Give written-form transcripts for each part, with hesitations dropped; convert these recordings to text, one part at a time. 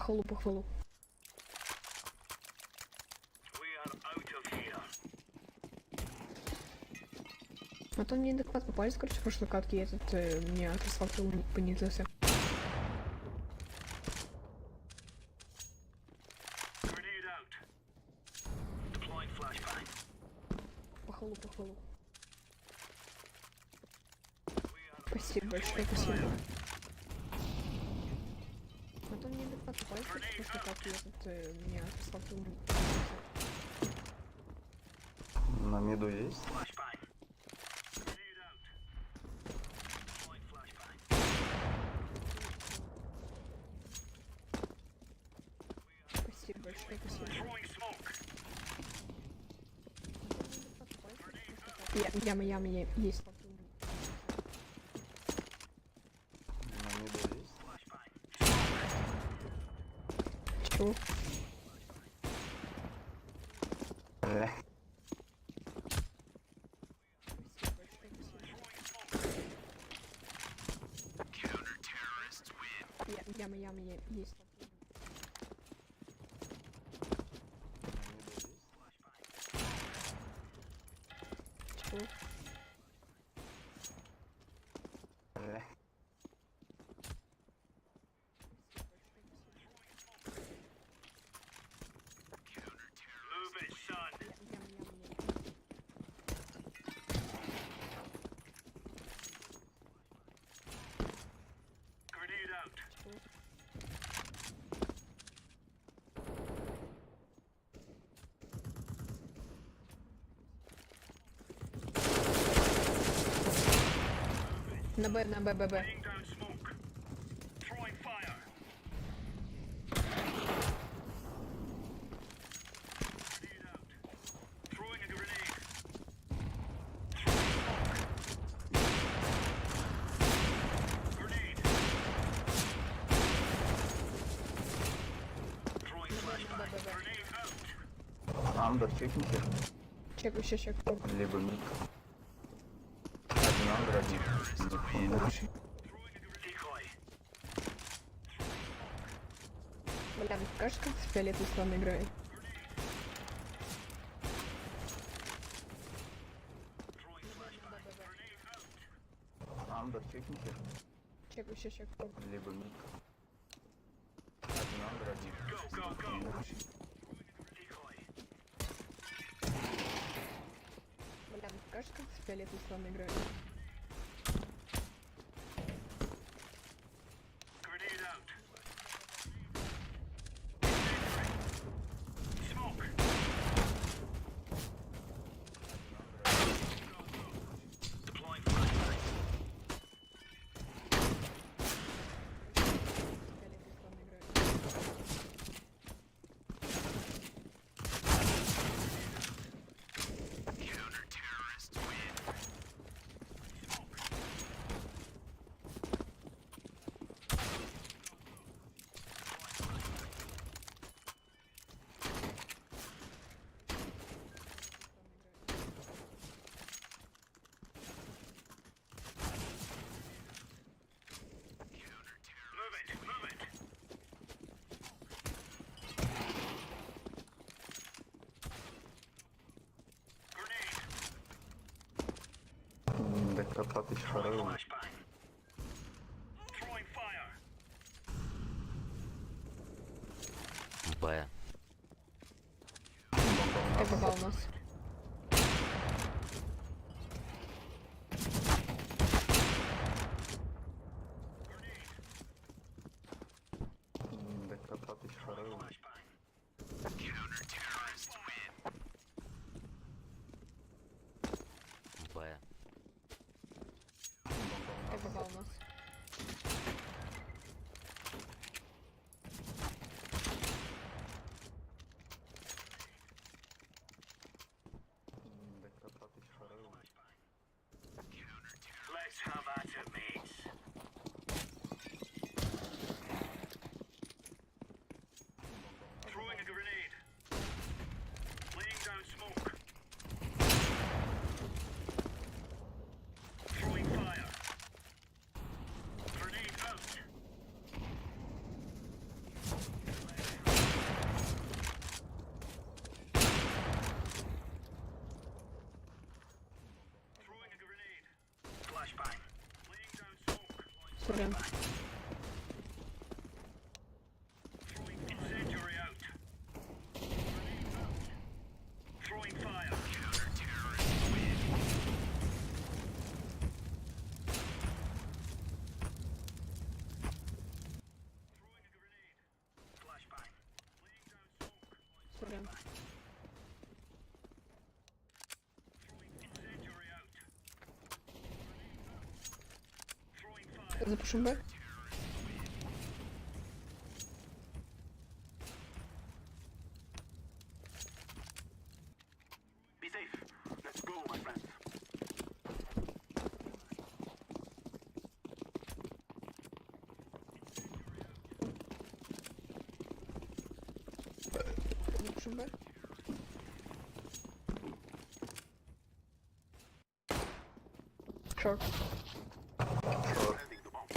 Похвалу, похвалу. А то мне адекват попались, короче, в прошлой катке, и этот мне отослал, понизился. Похвалу, похвалу. Спасибо большое, спасибо. А то мне адекват попались, короче, в прошлой катке, и этот мне отослал, понизился. На миду есть? Спасибо большое, спасибо. Яма есть. На миду есть? Чего? Яма есть. Чего? На Б. Андер, чекните. Чекаю, сейчас чекаю. Либо мид. Один андер, один мид. Бля, ну покажешь, как в фиолетовый слон играет? Андер, чекните. Чекаю, сейчас чекаю. Либо мид. Один андер, один мид. Бля, ну покажешь, как в фиолетовый слон играет? Фиолетовый слон играет. Так кататись шарил. Б. Как попал у нас? Так кататись шарил. Б. Как попал у нас? Так кататись шарил. Let's have at it, mates. Throwing a grenade. Laying down smoke. Throwing fire. Sorry. Incendiary out. Throwing fire. Throwing a grenade. Flashbang. Laying down smoke. Sorry. Incendiary out. Throwing fire. Zapuszczę B. Be safe. Let's go, my friends. Zapuszczę B. Short. Planting the bomb.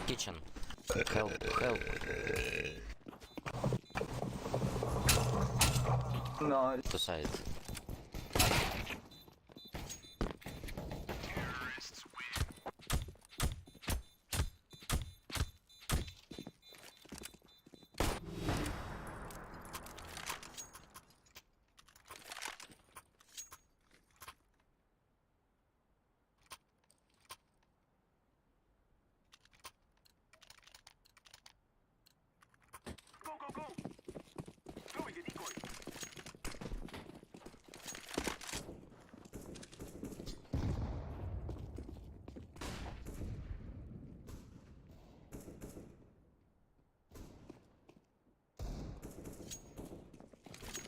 Kitchen. Help, help. Nice. To side. Go, go, go! Throwing a decoy.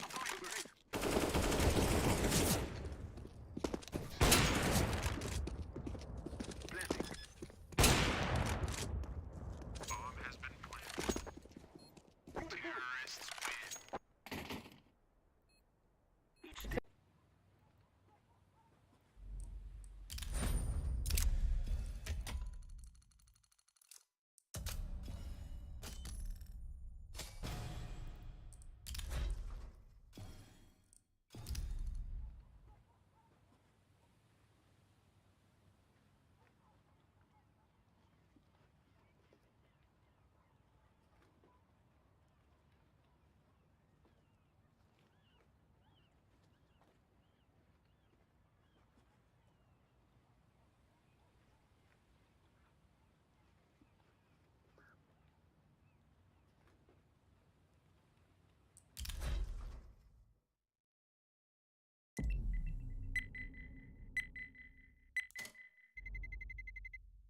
I'm throwing a grenade. Planting. Bomb has been planted. Terrorists win. Each day.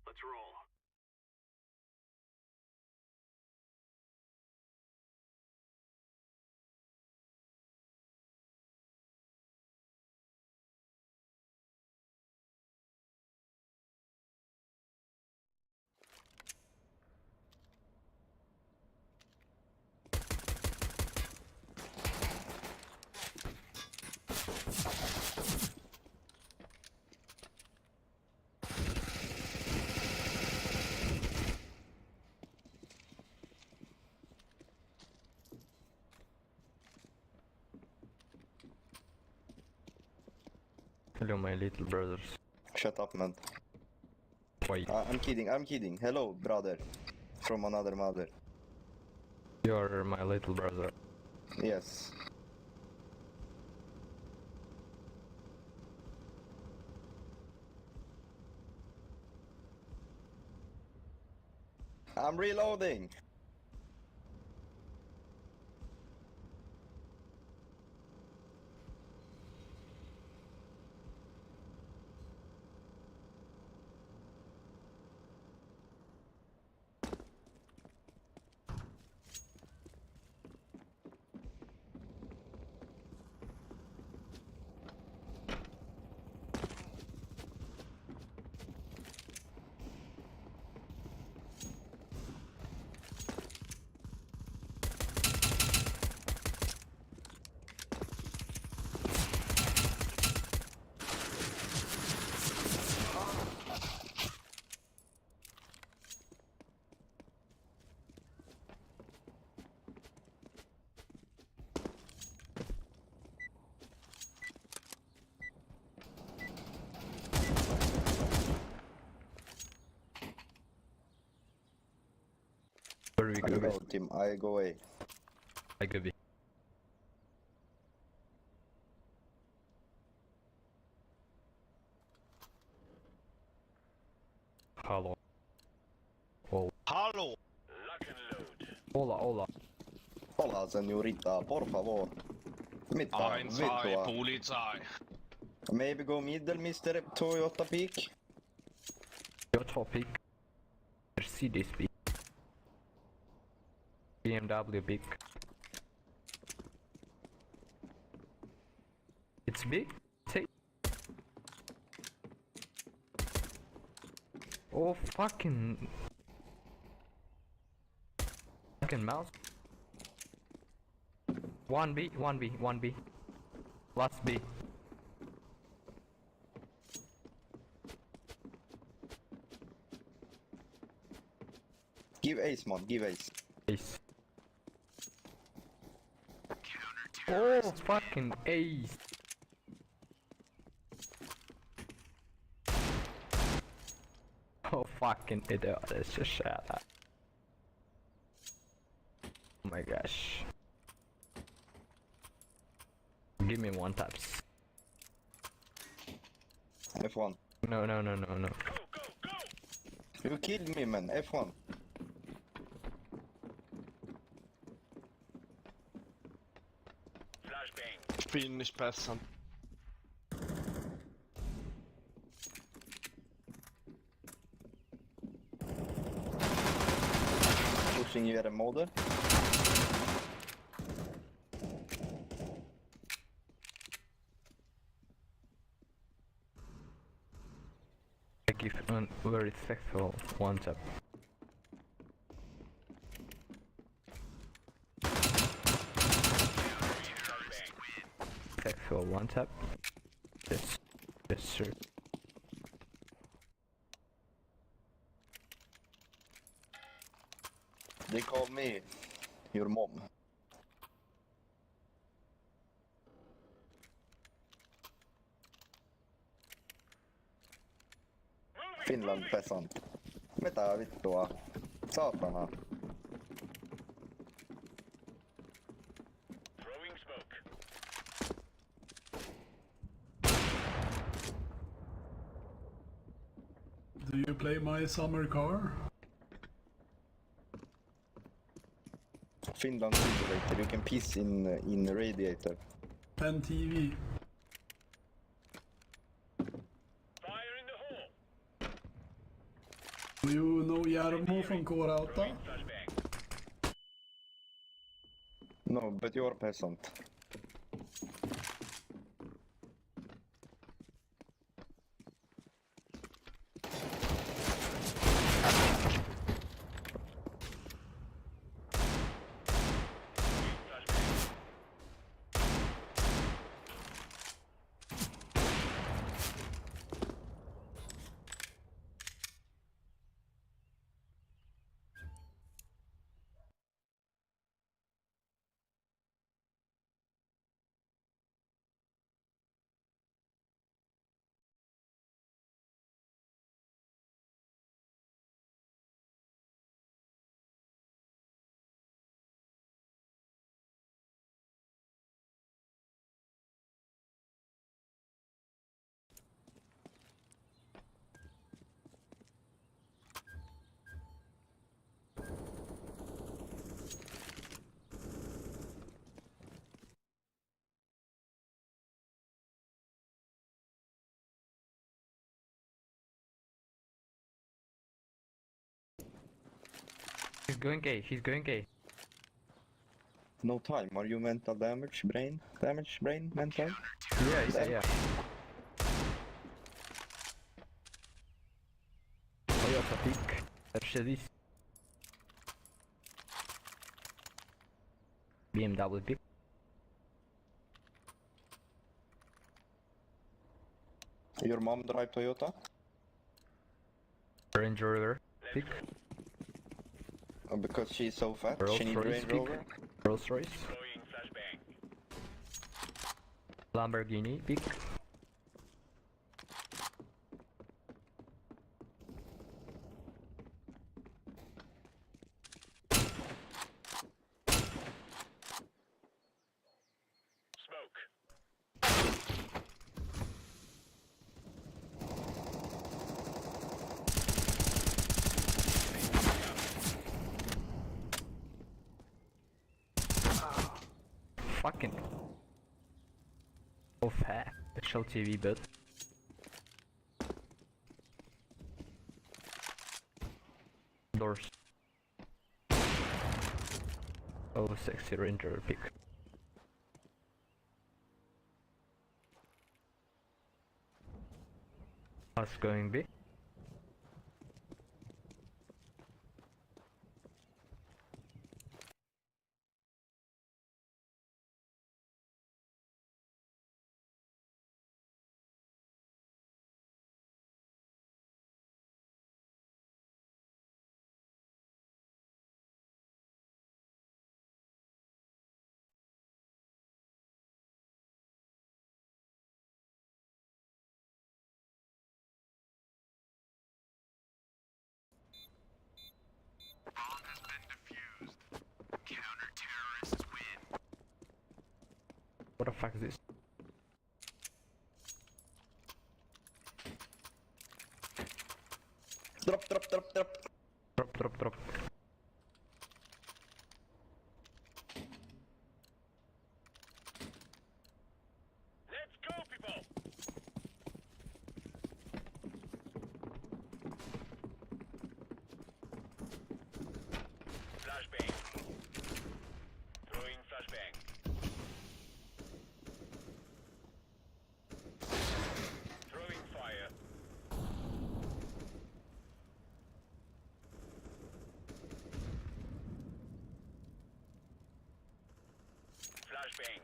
Let's roll. Hello, my little brothers. Shut up, man. Why? I'm kidding. Hello, brother. From another mother. You're my little brother. Yes. I'm reloading. you I go go B. team, I go A. I go B. Hallå. Oh. Hallå! Lock and load. Hola, hola. Hola señorita, por favor. Mitta, Ein, zwei, vittua. Polizei. Maybe go middle, Mr. Toyota Peak. Your topic. Mercedes B. BMW big. It's big? Say. Oh fucking mouse. 1B, 1B, 1B. Last B. Give ace, man, give ace. Ace. Oh fucking ace. Oh fucking idiot, it's just shut up. Oh my gosh. Give me one taps. F1. No. Go, go, go! You killed me, man. F1. Flashbang. Finish peasant. Pushing you at a model. I give a very sexual one tap. Sexual one tap. Yes. Yes sir. They call me your mom. Finland peasant. Mitä vittua? Saatana. Throwing smoke. Do you play my summer car? Finland simulator. You can piss in the radiator. And TV. Fire in the hole. Do you know Jarmo from Kårauta? Flashbang. No, but you're peasant. He's going gay, he's going gay. No time. Are you mental damage, brain? Damage, brain, mental? Yeah. Toyota pick. Mercedes. BMW pick. Your mom drive Toyota? Range Rover pick. Because she's so fat, Rolls she needs Royce Range pick. Rover? Rolls Royce. Throwing flashbang. Lamborghini pick. fucking... Oh fuck, special TV bit. Doors. Oh, sexy ranger pick. What's going B? What the fuck is this? Drop, drop, drop, drop. Drop, drop, drop. Let's go, people! Flashbang. Throwing flashbang. Throwing fire. Flashbang.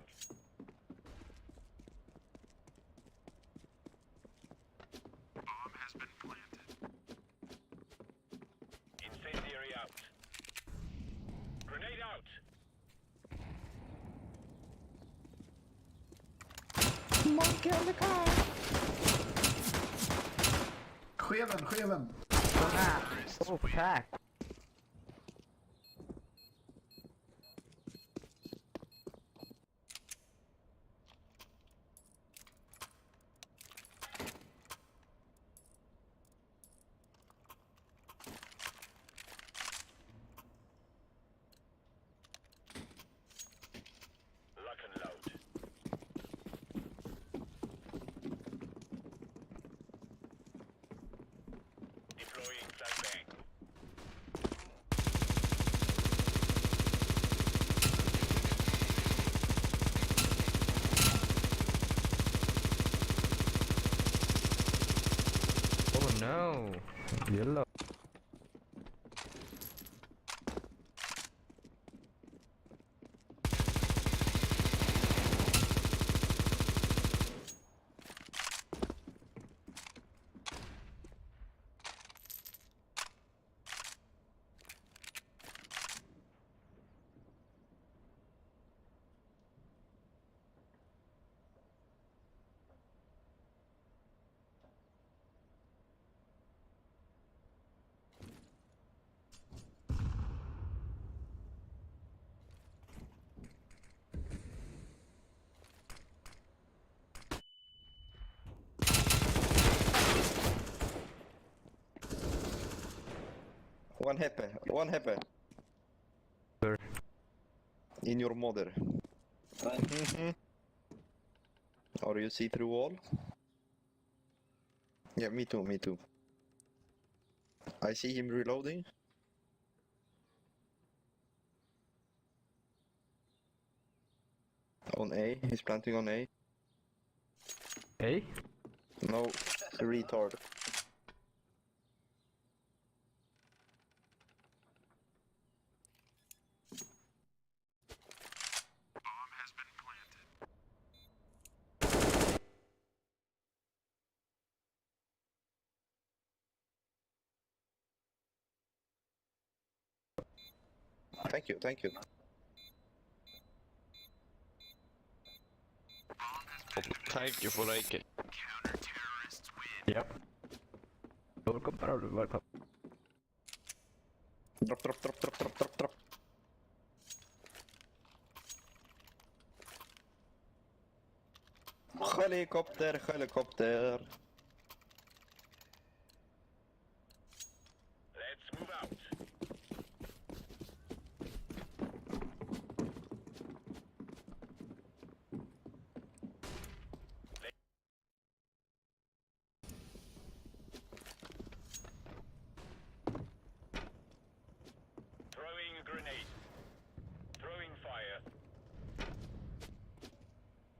Bomb has been planted. Incendiary out. Grenade out. Monkey on the car! Skeven, skeven! Oh fuck! Lock and load. Deploying flashbang. Oh no! Yellow. One HP, one HP. Where? In your mother. Or you see through wall? Yeah, me too, me too. I see him reloading. On A, he's planting on A. Hey? No, retard. Bomb has been planted. Thank you, thank you. Thank you for like it. Counter-terrorists win. Yep. Welcome, Parole, welcome. Drop, drop, drop, drop, drop, drop, drop. Helikopter, helikopter. Let's move out.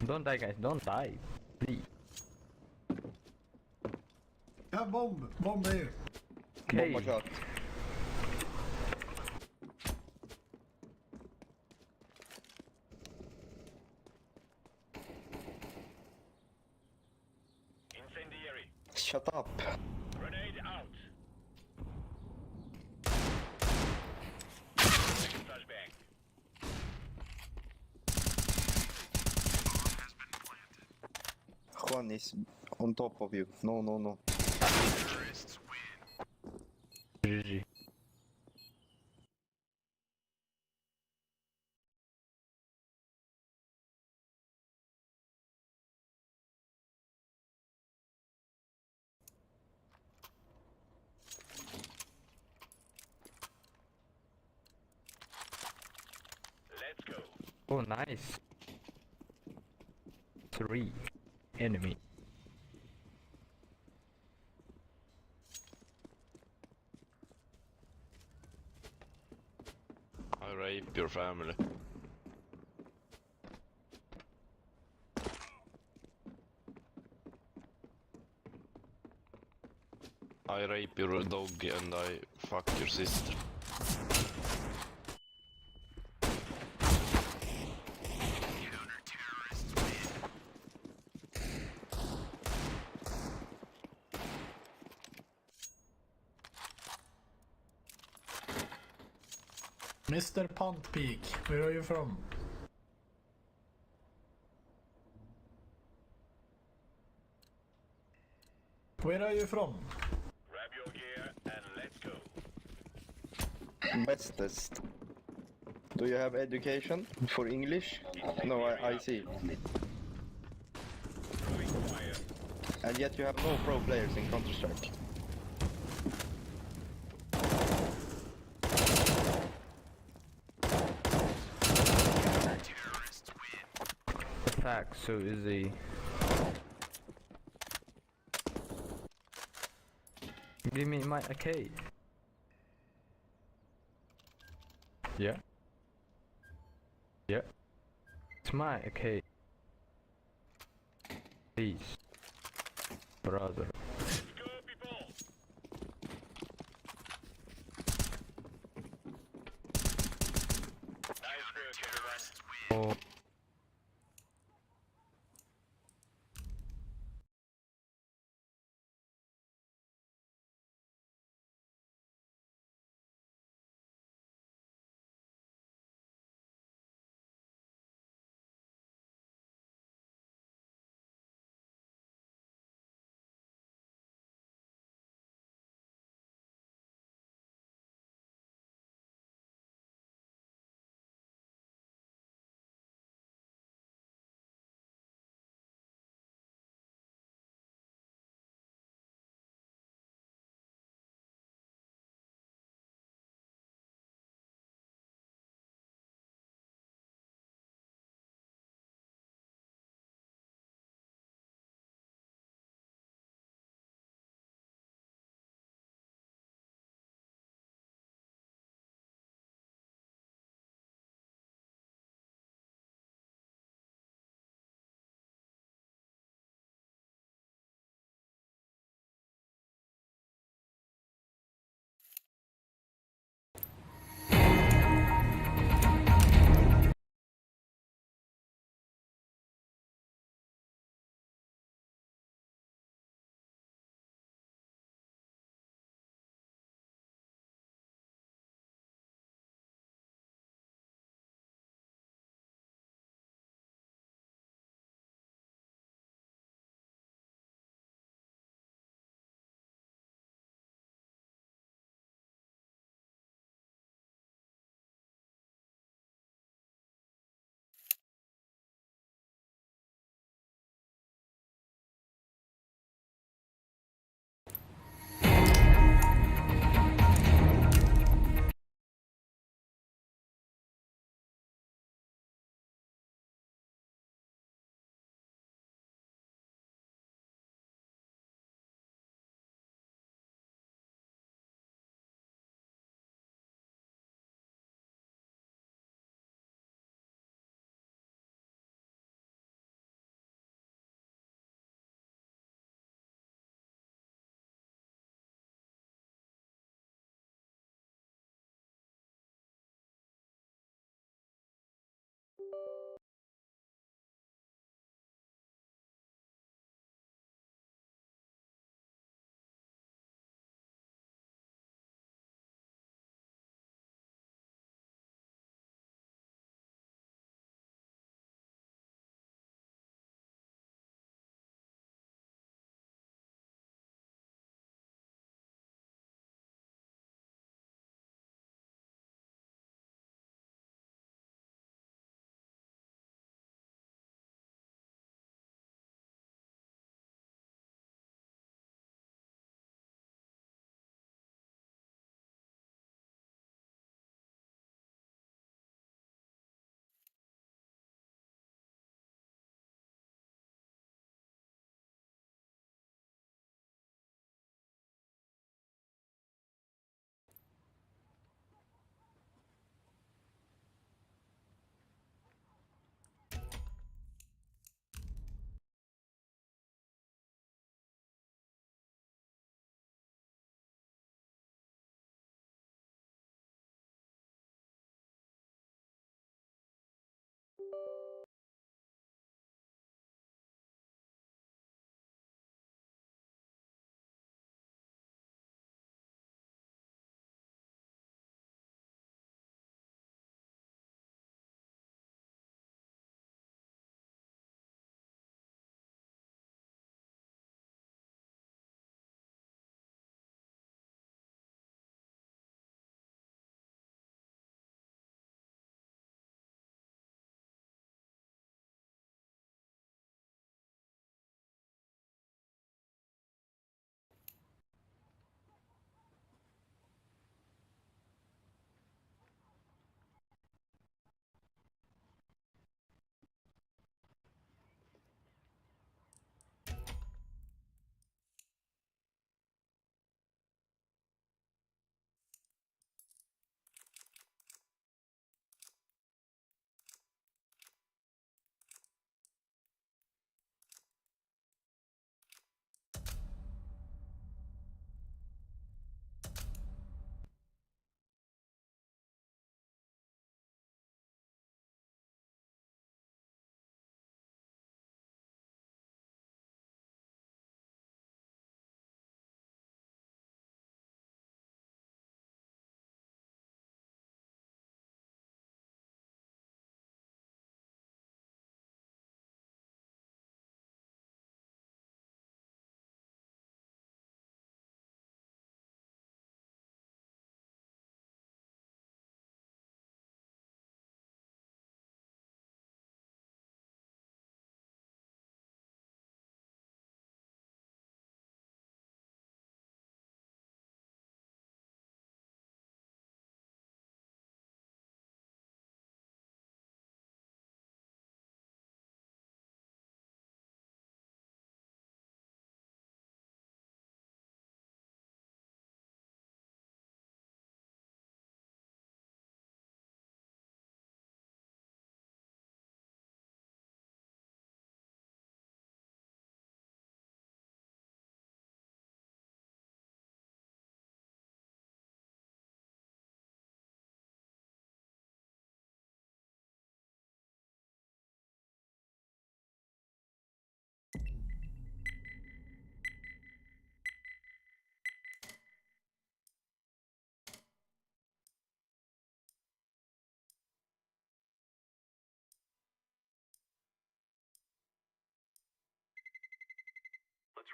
Don't die, guys. Don't die. Please. Ja, bomb! Bomb here! Okay. Bomba klart. Incendiary. Shut up. Grenade out. Flashbang. Juan is on top of you. No, no, no. GG. Let's go. Oh, nice. 3 enemy. I rape your family. I rape your dog and I fuck your sister. Mr. Puntpeak, where are you from? Where are you from? Grab your gear and let's go. Bestest. Do you have education for English? No, I see. Throwing fire. And yet you have no pro players in Counter-Strike. Attack so easy. Give me my AK. Yeah. Yeah. It's my AK. Please. Brother. Let's go, people. Nice work, everyone. Oh.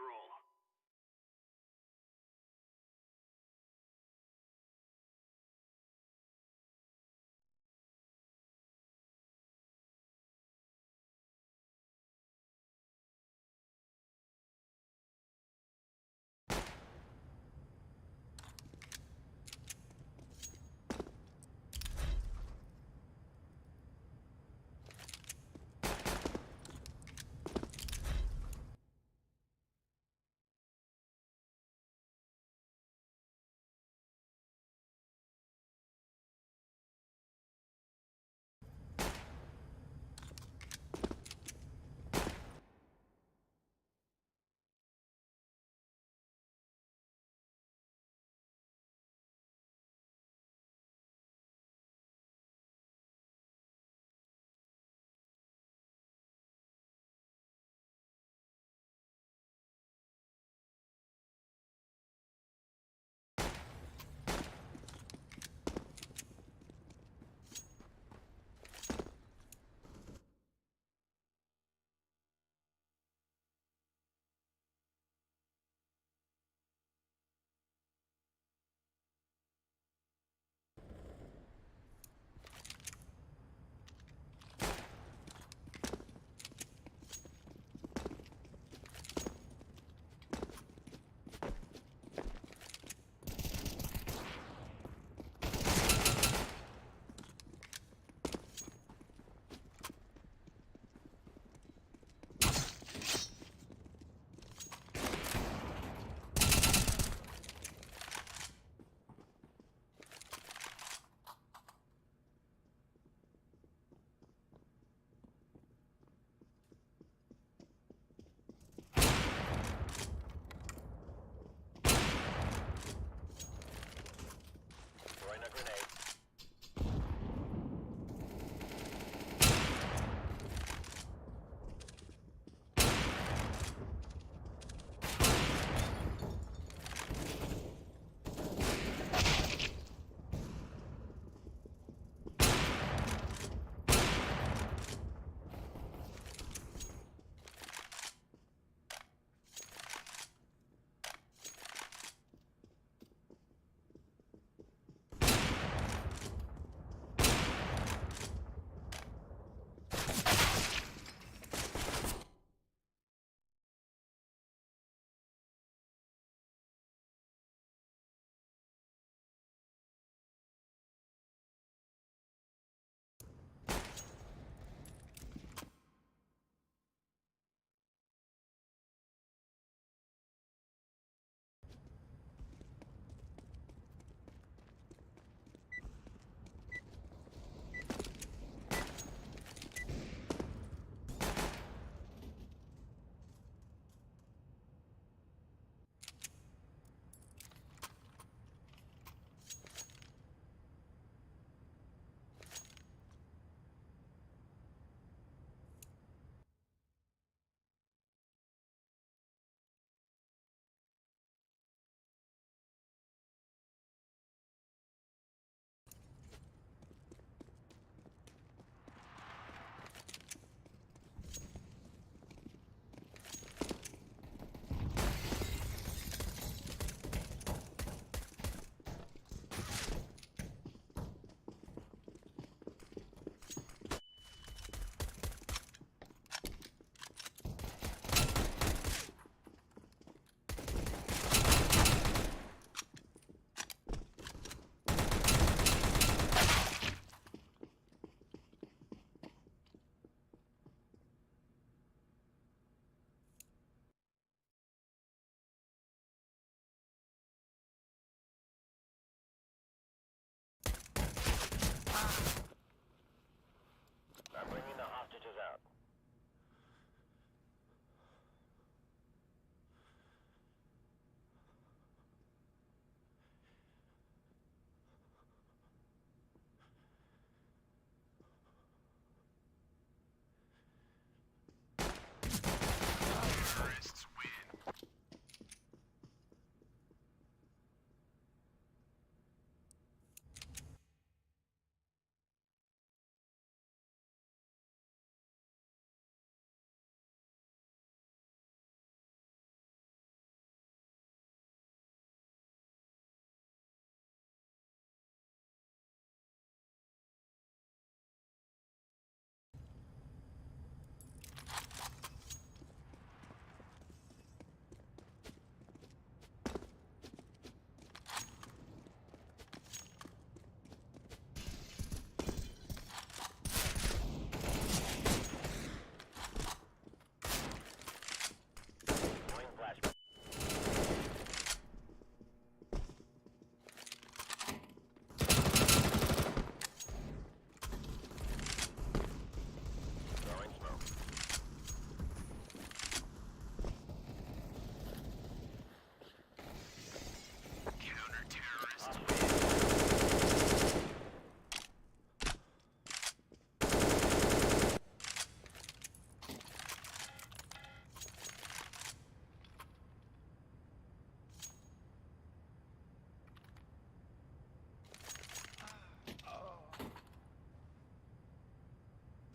roll.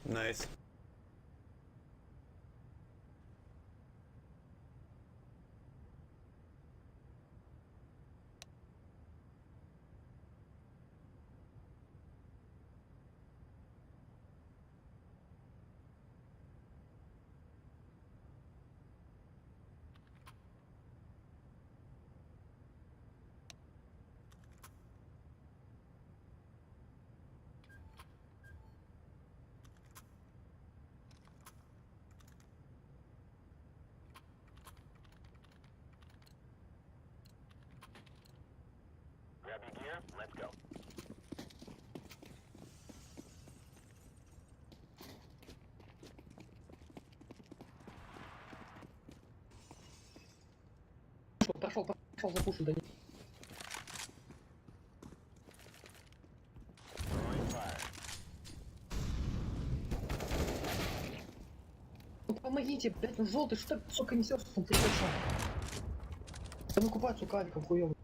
Nice. Grab your gear, let's go. Пошел, запушил, да не. Throwing fire. Ну помогите, блядь, ну желтый, что ты, сука, несешь, он прикачал. Да выкупать, сука, аликом хуёвый.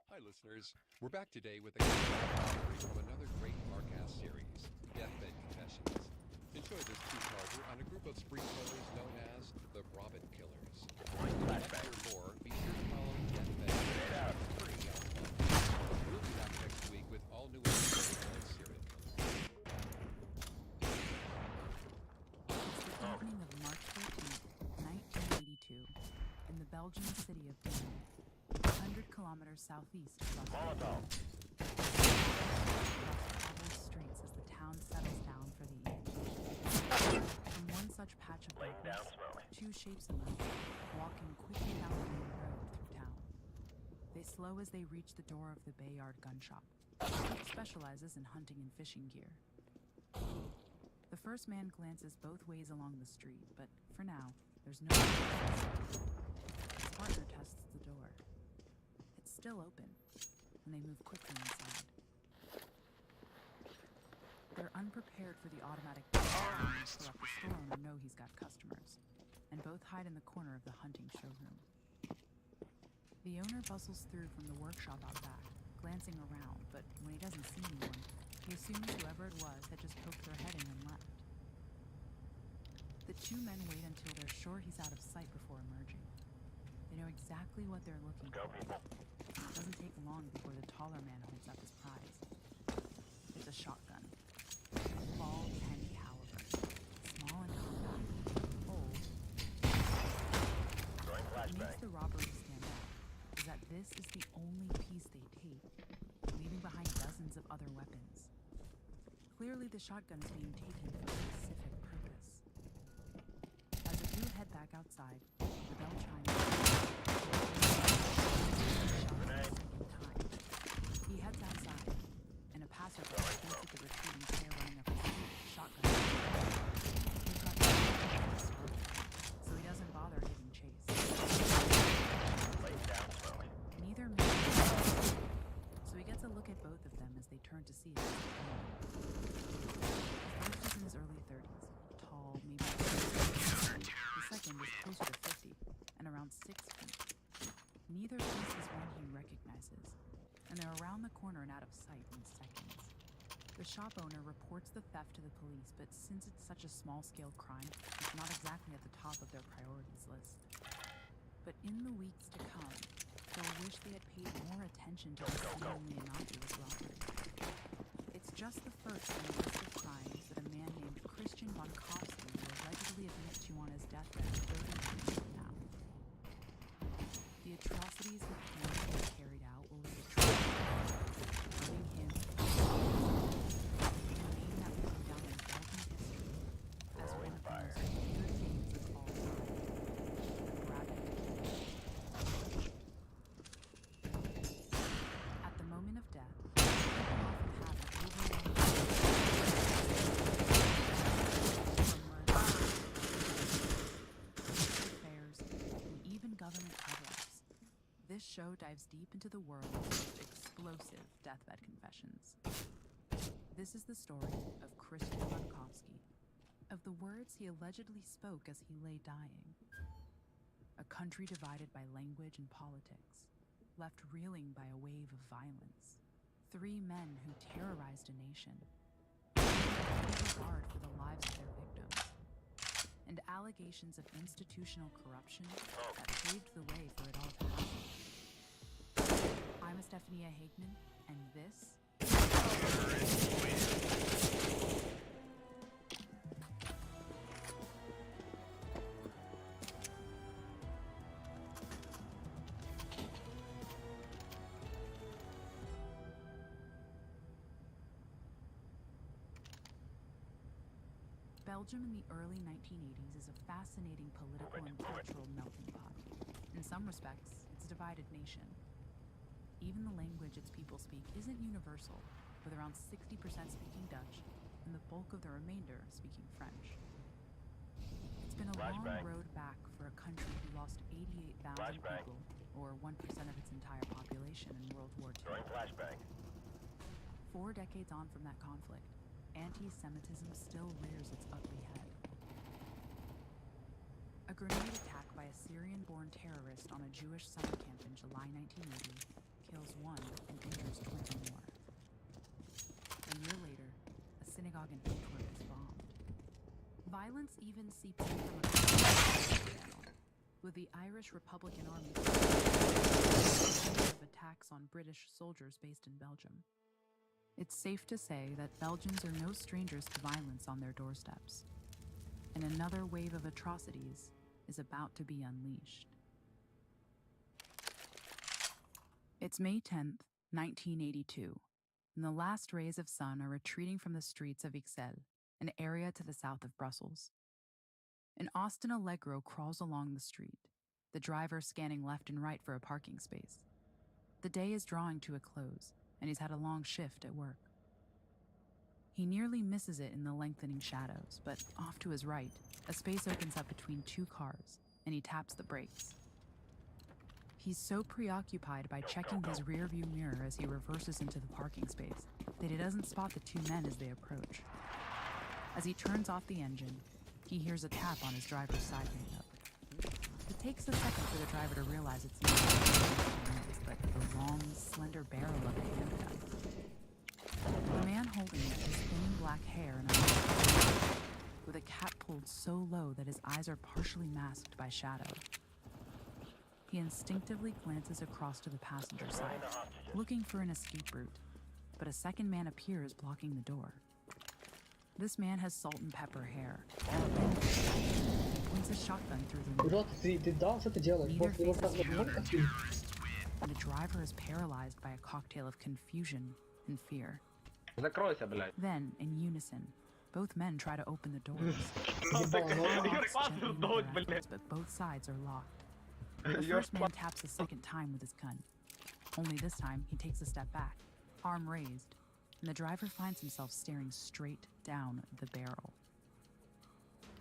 Hi listeners, we're back today with a offering from another great Marcast series, Deathbed Confessions. Enjoy this two-parter on a group of spree killers known as the Robin Killers. To hear more, be sure to follow Deathbed Confessions on Spotify. We'll be back next week with all new episodes of Serial Killers. It's the evening of March 13th, 1982, in the Belgian city of Dijon, 100 kilometers southeast of Brussels. Cobbled streets as the town settles down for the evening. From one such patch of darkness, two shapes emerge, walking quickly down the main road through town. They slow as they reach the door of the Bayard gun shop, which specializes in hunting and fishing gear. The first man glances both ways along the street, but for now, there's no one else. His partner tests the door. It's still open, and they move quickly inside. They're unprepared for the automatic so let the store owner know he's got customers, and both hide in the corner of the hunting showroom. The owner bustles through from the workshop out back, glancing around, but when he doesn't see anyone, he assumes whoever it was had just poked their head in and left. The two men wait until they're sure he's out of sight before emerging. They know exactly what they're looking for. It doesn't take long before the taller man holds up his prize. It's a shotgun. All 10 caliber. Small and compact. Old. What makes the robbery stand out is that this is the only piece they take, leaving behind dozens of other weapons. Clearly the shotgun's being taken for a specific purpose. As the two head back outside, the bell chimes. He heads outside, and a passerby thinks at the retreating pair running up the street, shotgun. He's got no so he doesn't bother giving chase. Neither man so he gets a look at both of them as they turn to see him. The first is in his early 30s, tall, maybe 50. The second is closer to 50, and around 6 feet. Neither face is one he recognizes, and they're around the corner and out of sight in seconds. The shop owner reports the theft to the police, but since it's such a small-scale crime, it's not exactly at the top of their priorities list. But in the weeks to come, they'll wish they had paid more attention to the seemingly innocuous robbery. It's just the first in a list of crimes that a man named Christian Bonkowski will allegedly admit to on his deathbed 30 years from now. The atrocities his family carried out will leave a trail, burning him a name that will go down in Belgian history as one of the most feared names of all time. Rabbit. At the moment of death, people often have an overwhelming show dives deep into the world's most explosive deathbed confessions. This is the story of Christian Bunkowski, of the words he allegedly spoke as he lay dying. A country divided by language and politics, left reeling by a wave of violence. 3 men who terrorized a nation, regard for the lives of their victims, and allegations of institutional corruption that paved the way for it all to happen. I'm Stephania Hagman, and this Belgium in the early 1980s is a fascinating political and cultural melting pot. In some respects, it's a divided nation. Even the language its people speak isn't universal, with around 60% speaking Dutch and the bulk of the remainder speaking French. It's been a long road back for a country who lost 88,000 people, or 1% of its entire population in World War II. 4 decades on from that conflict, anti-Semitism still rears its ugly head. A grenade attack by a Syrian-born terrorist on a Jewish summer camp in July 1980 kills 1 and injures 20 more. A year later, a synagogue in Antwerp is bombed. Violence even seeps in from a channel, with the Irish Republican Army of attacks on British soldiers based in Belgium. It's safe to say that Belgians are no strangers to violence on their doorsteps, and another wave of atrocities is about to be unleashed. It's May 10th, 1982, and the last rays of sun are retreating from the streets of Ixelles, an area to the south of Brussels. An Austin Allegro crawls along the street, the driver scanning left and right for a parking space. The day is drawing to a close, and he's had a long shift at work. He nearly misses it in the lengthening shadows, but off to his right, a space opens up between 2 cars, and he taps the brakes. He's so preoccupied by checking his rearview mirror as he reverses into the parking space that he doesn't spot the 2 men as they approach. As he turns off the engine, he hears a tap on his driver's side window. It takes a second for the driver to realize it's not but the long, slender barrel of a handgun. The man holding it has thin black hair and a mustache, with a cap pulled so low that his eyes are partially masked by shadow. He instinctively glances across to the passenger side, looking for an escape route, but a second man appears blocking the door. This man has salt and pepper hair, and points a shotgun through the window. Ты дал, что ты делаешь? Neither Вот его faces так вот, как фильм. and the driver is paralyzed by a cocktail of confusion and fear. Закройся, блядь. Then, in unison, both men try to open the doors. But both sides are locked. The first man taps a second time with his gun. Only this time, he takes a step back, arm raised, and the driver finds himself staring straight down the barrel.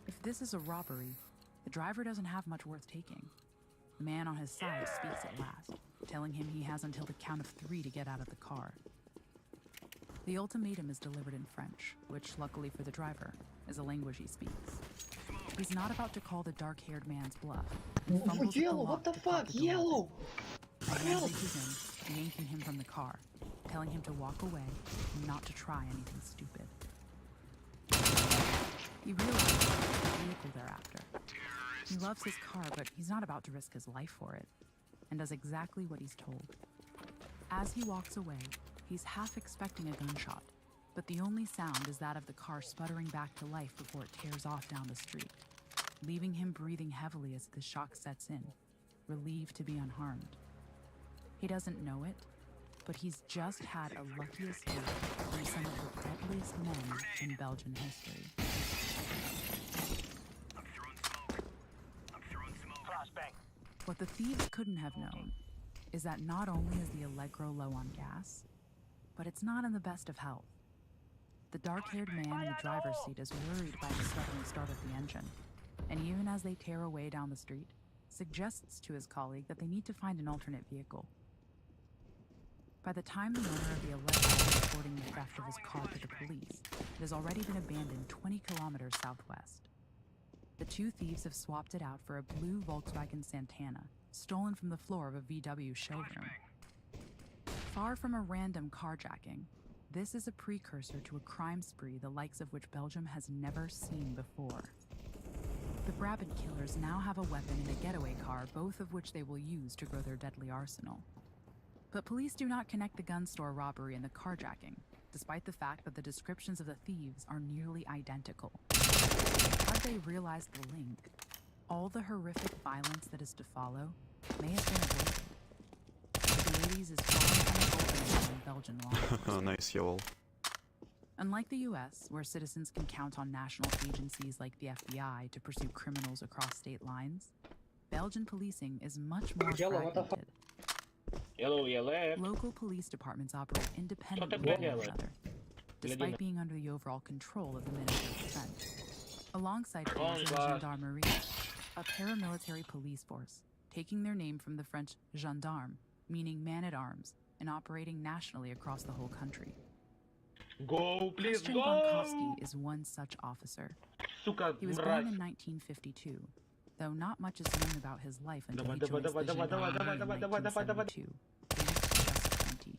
If this is a robbery, the driver doesn't have much worth taking. The man on his side speaks at last, telling him he has until the count of 3 to get out of the car. The ultimatum is delivered in French, which, luckily for the driver, is a language he speaks. He's not about to call the dark-haired man's bluff. He fumbles at the Yellow, lock what the to pop fuck? the door Yellow! open. The man reaches in, yanking him from the car, telling him to walk away and not to try anything stupid. He realizes the vehicle thereafter. He loves his car, but he's not about to risk his life for it, and does exactly what he's told. As he walks away, he's half expecting a gunshot, but the only sound is that of the car sputtering back to life before it tears off down the street, leaving him breathing heavily as the shock sets in, relieved to be unharmed. He doesn't know it, but he's just had a lucky escape from some of the deadliest men in Belgian history. What the thieves couldn't have known is that not only is the Allegro low on gas, but it's not in the best of health. The dark-haired man in the driver's seat is worried by the stuttering start of the engine, and even as they tear away down the street, suggests to his colleague that they need to find an alternate vehicle. By the time the owner of the alleged is reporting the theft of his car to the police, it has already been abandoned 20 kilometers southwest. The two thieves have swapped it out for a blue Volkswagen Santana, stolen from the floor of a VW showroom. Far from a random carjacking, this is a precursor to a crime spree the likes of which Belgium has never seen before. The Brabant killers now have a weapon and a getaway car, both of which they will use to grow their deadly arsenal. But police do not connect the gun store robbery and the carjacking, despite the fact that the descriptions of the thieves are nearly identical. Had they realized the link, all the horrific violence that is to follow may have been avoided. But the 80s is far from open in Belgian law enforcement. Nice, y'all. Unlike the US, where citizens can count on national agencies like the FBI to pursue criminals across state lines, Belgian policing is much more fragmented. Local police departments operate independently of one another, despite being under the overall control of the Ministry of Defense. Alongside these is Gendarmerie, a paramilitary police force, taking their name from the French gendarme, meaning man-at-arms, and operating nationally across the whole country. Christian Bonkowski is one such officer. He was born in 1952, though not much is known about his life until he joins the Gendarmerie in 1972, aged just 20.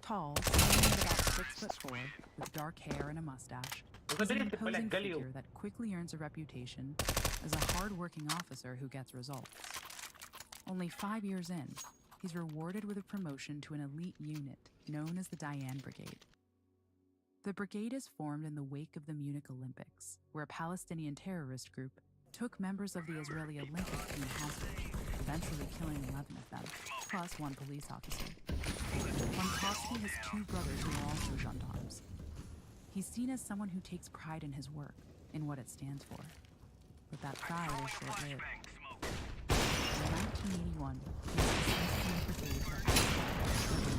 Tall, standing at about 6'4", with dark hair and a mustache, he's an imposing figure that quickly earns a reputation as a hard-working officer who gets results. Only 5 years in, he's rewarded with a promotion to an elite unit known as the Diane Brigade. The brigade is formed in the wake of the Munich Olympics, where a Palestinian terrorist group took members of the Israeli Olympic team hostage, eventually killing 11 of them, plus one police officer. Bonkowski has two brothers who are also gendarmes. He's seen as someone who takes pride in his work, in what it stands for. But that pride is short-lived. In 1981, he was dismissed from the brigade for accident.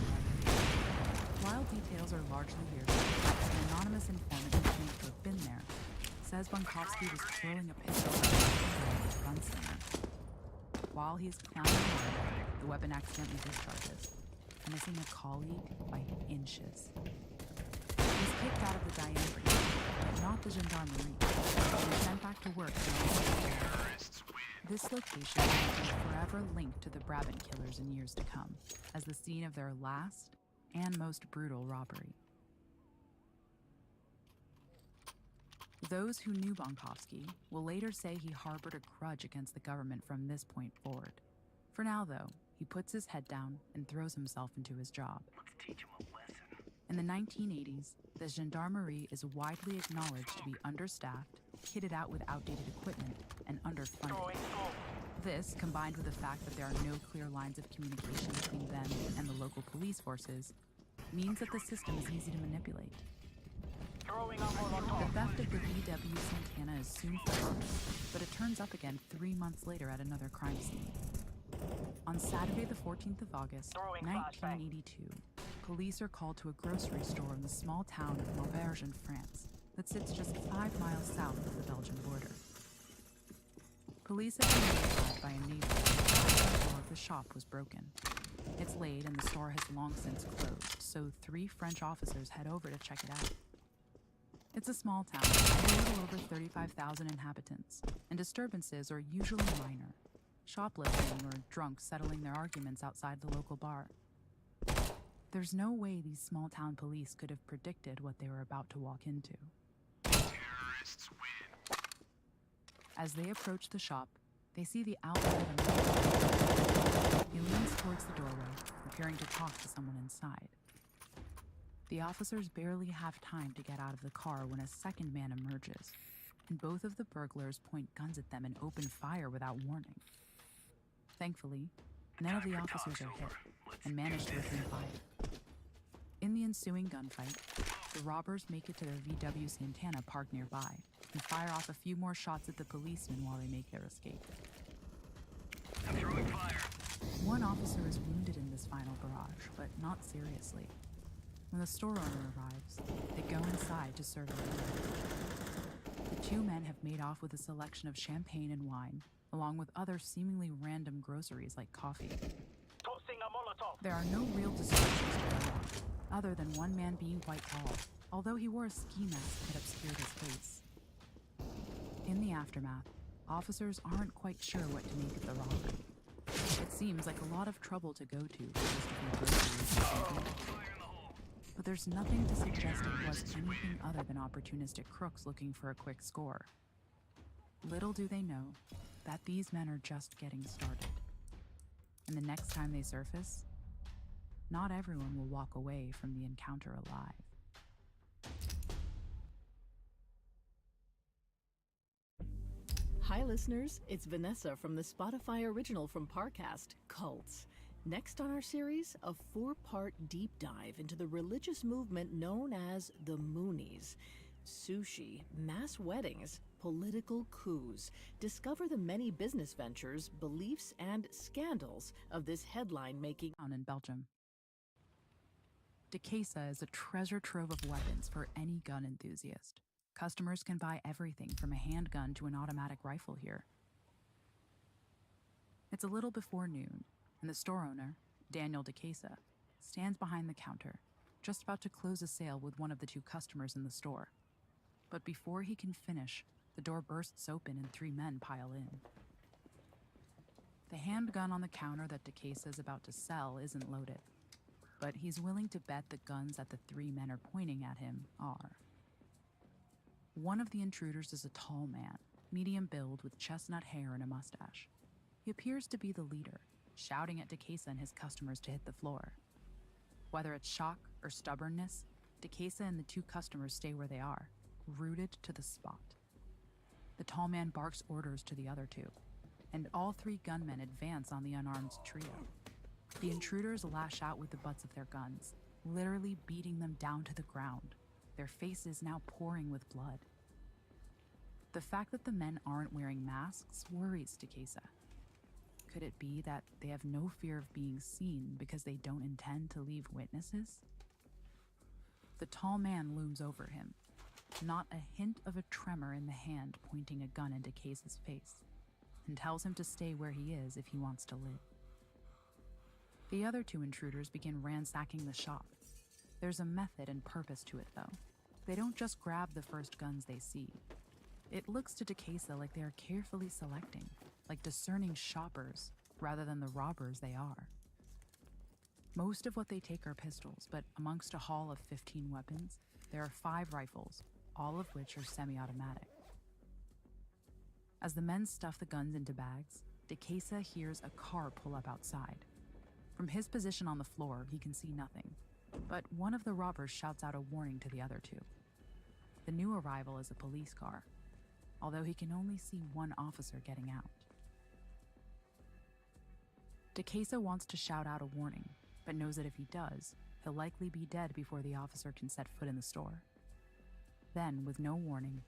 While details are largely hearsay, an anonymous informant who claims to have been there says Bonkowski was twirling a pistol out of his gunslinger. While he's clowning around, the weapon accidentally discharges, missing a colleague by inches. He's kicked out of the Diane Brigade, but not the Gendarmerie, and sent back to work. This location will be forever linked to the Brabant killers in years to come, as the scene of their last and most brutal robbery. Those who knew Bonkowski will later say he harbored a grudge against the government from this point forward. For now, though, he puts his head down and throws himself into his job. Let's teach him a lesson. In the 1980s, the Gendarmerie is widely acknowledged to be understaffed, kitted out with outdated equipment, and underfunded. This, combined with the fact that there are no clear lines of communication between them and the local police forces, means that the system is easy to manipulate. The theft of the VW Santana is soon forgotten, but it turns up again 3 months later at another crime scene. On Saturday the 14th of August, 1982, police are called to a grocery store in the small town of Maubeuge in France that sits just 5 miles south of the Belgian border. Police have been notified by a neighbor that the door of the shop was broken. It's late and the store has long since closed, so 3 French officers head over to check it out. It's a small town, with a little over 35,000 inhabitants, and disturbances are usually minor. Shoplifting or drunks settling their arguments outside the local bar. There's no way these small-town police could have predicted what they were about to walk into. Terrorists win. As they approach the shop, they see the outline of a man. He leans towards the doorway, appearing to talk to someone inside. The officers barely have time to get out of the car when a second man emerges, and both of the burglars point guns at them and open fire without warning. Thankfully, none of the officers are hit and manage to return fire. In the ensuing gunfight, the robbers make it to their VW Santana parked nearby and fire off a few more shots at the policemen while they make their escape. Throwing fire. One officer is wounded in this final barrage, but not seriously. When the store owner arrives, they go inside to serve the meal. The 2 men have made off with a selection of champagne and wine along with other seemingly random groceries like coffee. Tossing a Molotov. There are no real descriptions to go on, other than one man being quite tall, although he wore a ski mask that obscured his face. In the aftermath, officers aren't quite sure what to make of the robbery. It seems like a lot of trouble to go to for just a few groceries and something. But there's nothing to suggest it was anything other than opportunistic crooks looking for a quick score. Little do they know that these men are just getting started. And the next time they surface, not everyone will walk away from the encounter alive. Hi listeners, it's Vanessa from the Spotify original from Parcast, Cults. Next on our series, a 4-part deep dive into the religious movement known as the Moonies. Sushi, mass weddings, political coups. Discover the many business ventures, beliefs, and scandals of this headline-making Down in Belgium. Decasa is a treasure trove of weapons for any gun enthusiast. Customers can buy everything from a handgun to an automatic rifle here. It's a little before noon, and the store owner, Daniel Decasa, stands behind the counter, just about to close a sale with one of the 2 customers in the store. But before he can finish, the door bursts open and 3 men pile in. The handgun on the counter that Decasa is about to sell isn't loaded, but he's willing to bet the guns that the 3 men are pointing at him are. One of the intruders is a tall man, medium build with chestnut hair and a mustache. He appears to be the leader, shouting at Decasa and his customers to hit the floor. Whether it's shock or stubbornness, Decasa and the 2 customers stay where they are, rooted to the spot. The tall man barks orders to the other 2, and all 3 gunmen advance on the unarmed trio. The intruders lash out with the butts of their guns, literally beating them down to the ground, their faces now pouring with blood. The fact that the men aren't wearing masks worries Decasa. Could it be that they have no fear of being seen because they don't intend to leave witnesses? The tall man looms over him, not a hint of a tremor in the hand pointing a gun into Decasa's face, and tells him to stay where he is if he wants to live. The other 2 intruders begin ransacking the shop. There's a method and purpose to it, though. They don't just grab the first guns they see. It looks to Decasa like they are carefully selecting, like discerning shoppers rather than the robbers they are. Most of what they take are pistols, but amongst a haul of 15 weapons, there are 5 rifles, all of which are semi-automatic. As the men stuff the guns into bags, Decasa hears a car pull up outside. From his position on the floor, he can see nothing, but one of the robbers shouts out a warning to the other 2. The new arrival is a police car, although he can only see one officer getting out. Decasa wants to shout out a warning, but knows that if he does, he'll likely be dead before the officer can set foot in the store. Then, with no warning,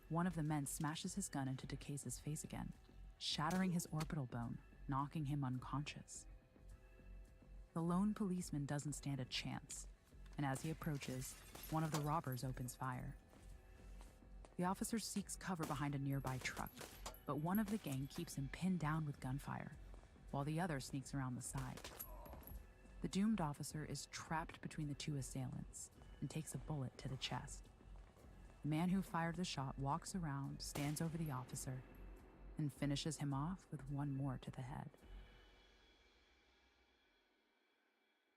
one of the men smashes his gun into Decasa's face again, shattering his orbital bone, knocking him unconscious. The lone policeman doesn't stand a chance, and as he approaches, one of the robbers opens fire. The officer seeks cover behind a nearby truck, but one of the gang keeps him pinned down with gunfire, while the other sneaks around the side. The doomed officer is trapped between the 2 assailants and takes a bullet to the chest. The man who fired the shot walks around, stands over the officer, and finishes him off with one more to the head.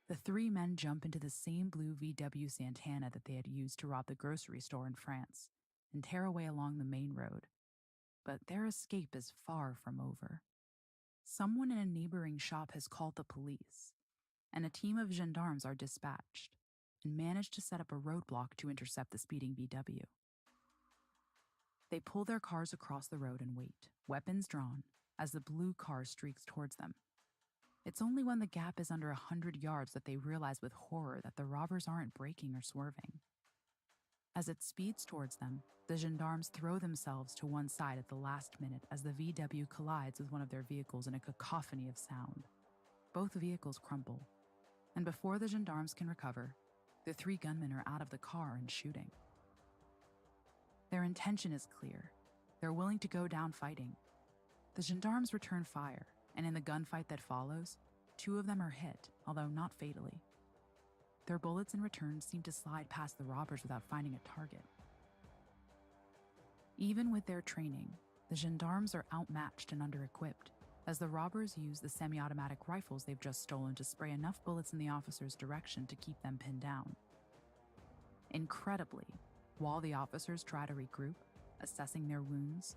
The 3 men jump into the same blue VW Santana that they had used to rob the grocery store in France and tear away along the main road. But their escape is far from over. Someone in a neighboring shop has called the police, and a team of gendarmes are dispatched and manage to set up a roadblock to intercept the speeding VW. They pull their cars across the road and wait, weapons drawn, as the blue car streaks towards them. It's only when the gap is under 100 yards that they realize with horror that the robbers aren't braking or swerving. As it speeds towards them, the gendarmes throw themselves to one side at the last minute as the VW collides with one of their vehicles in a cacophony of sound. Both vehicles crumple, and before the gendarmes can recover, the 3 gunmen are out of the car and shooting. Their intention is clear. They're willing to go down fighting. The gendarmes return fire, and in the gunfight that follows, 2 of them are hit, although not fatally. Their bullets in return seem to slide past the robbers without finding a target. Even with their training, the gendarmes are outmatched and under-equipped, as the robbers use the semi-automatic rifles they've just stolen to spray enough bullets in the officers' direction to keep them pinned down. Incredibly, while the officers try to regroup, assessing their wounds,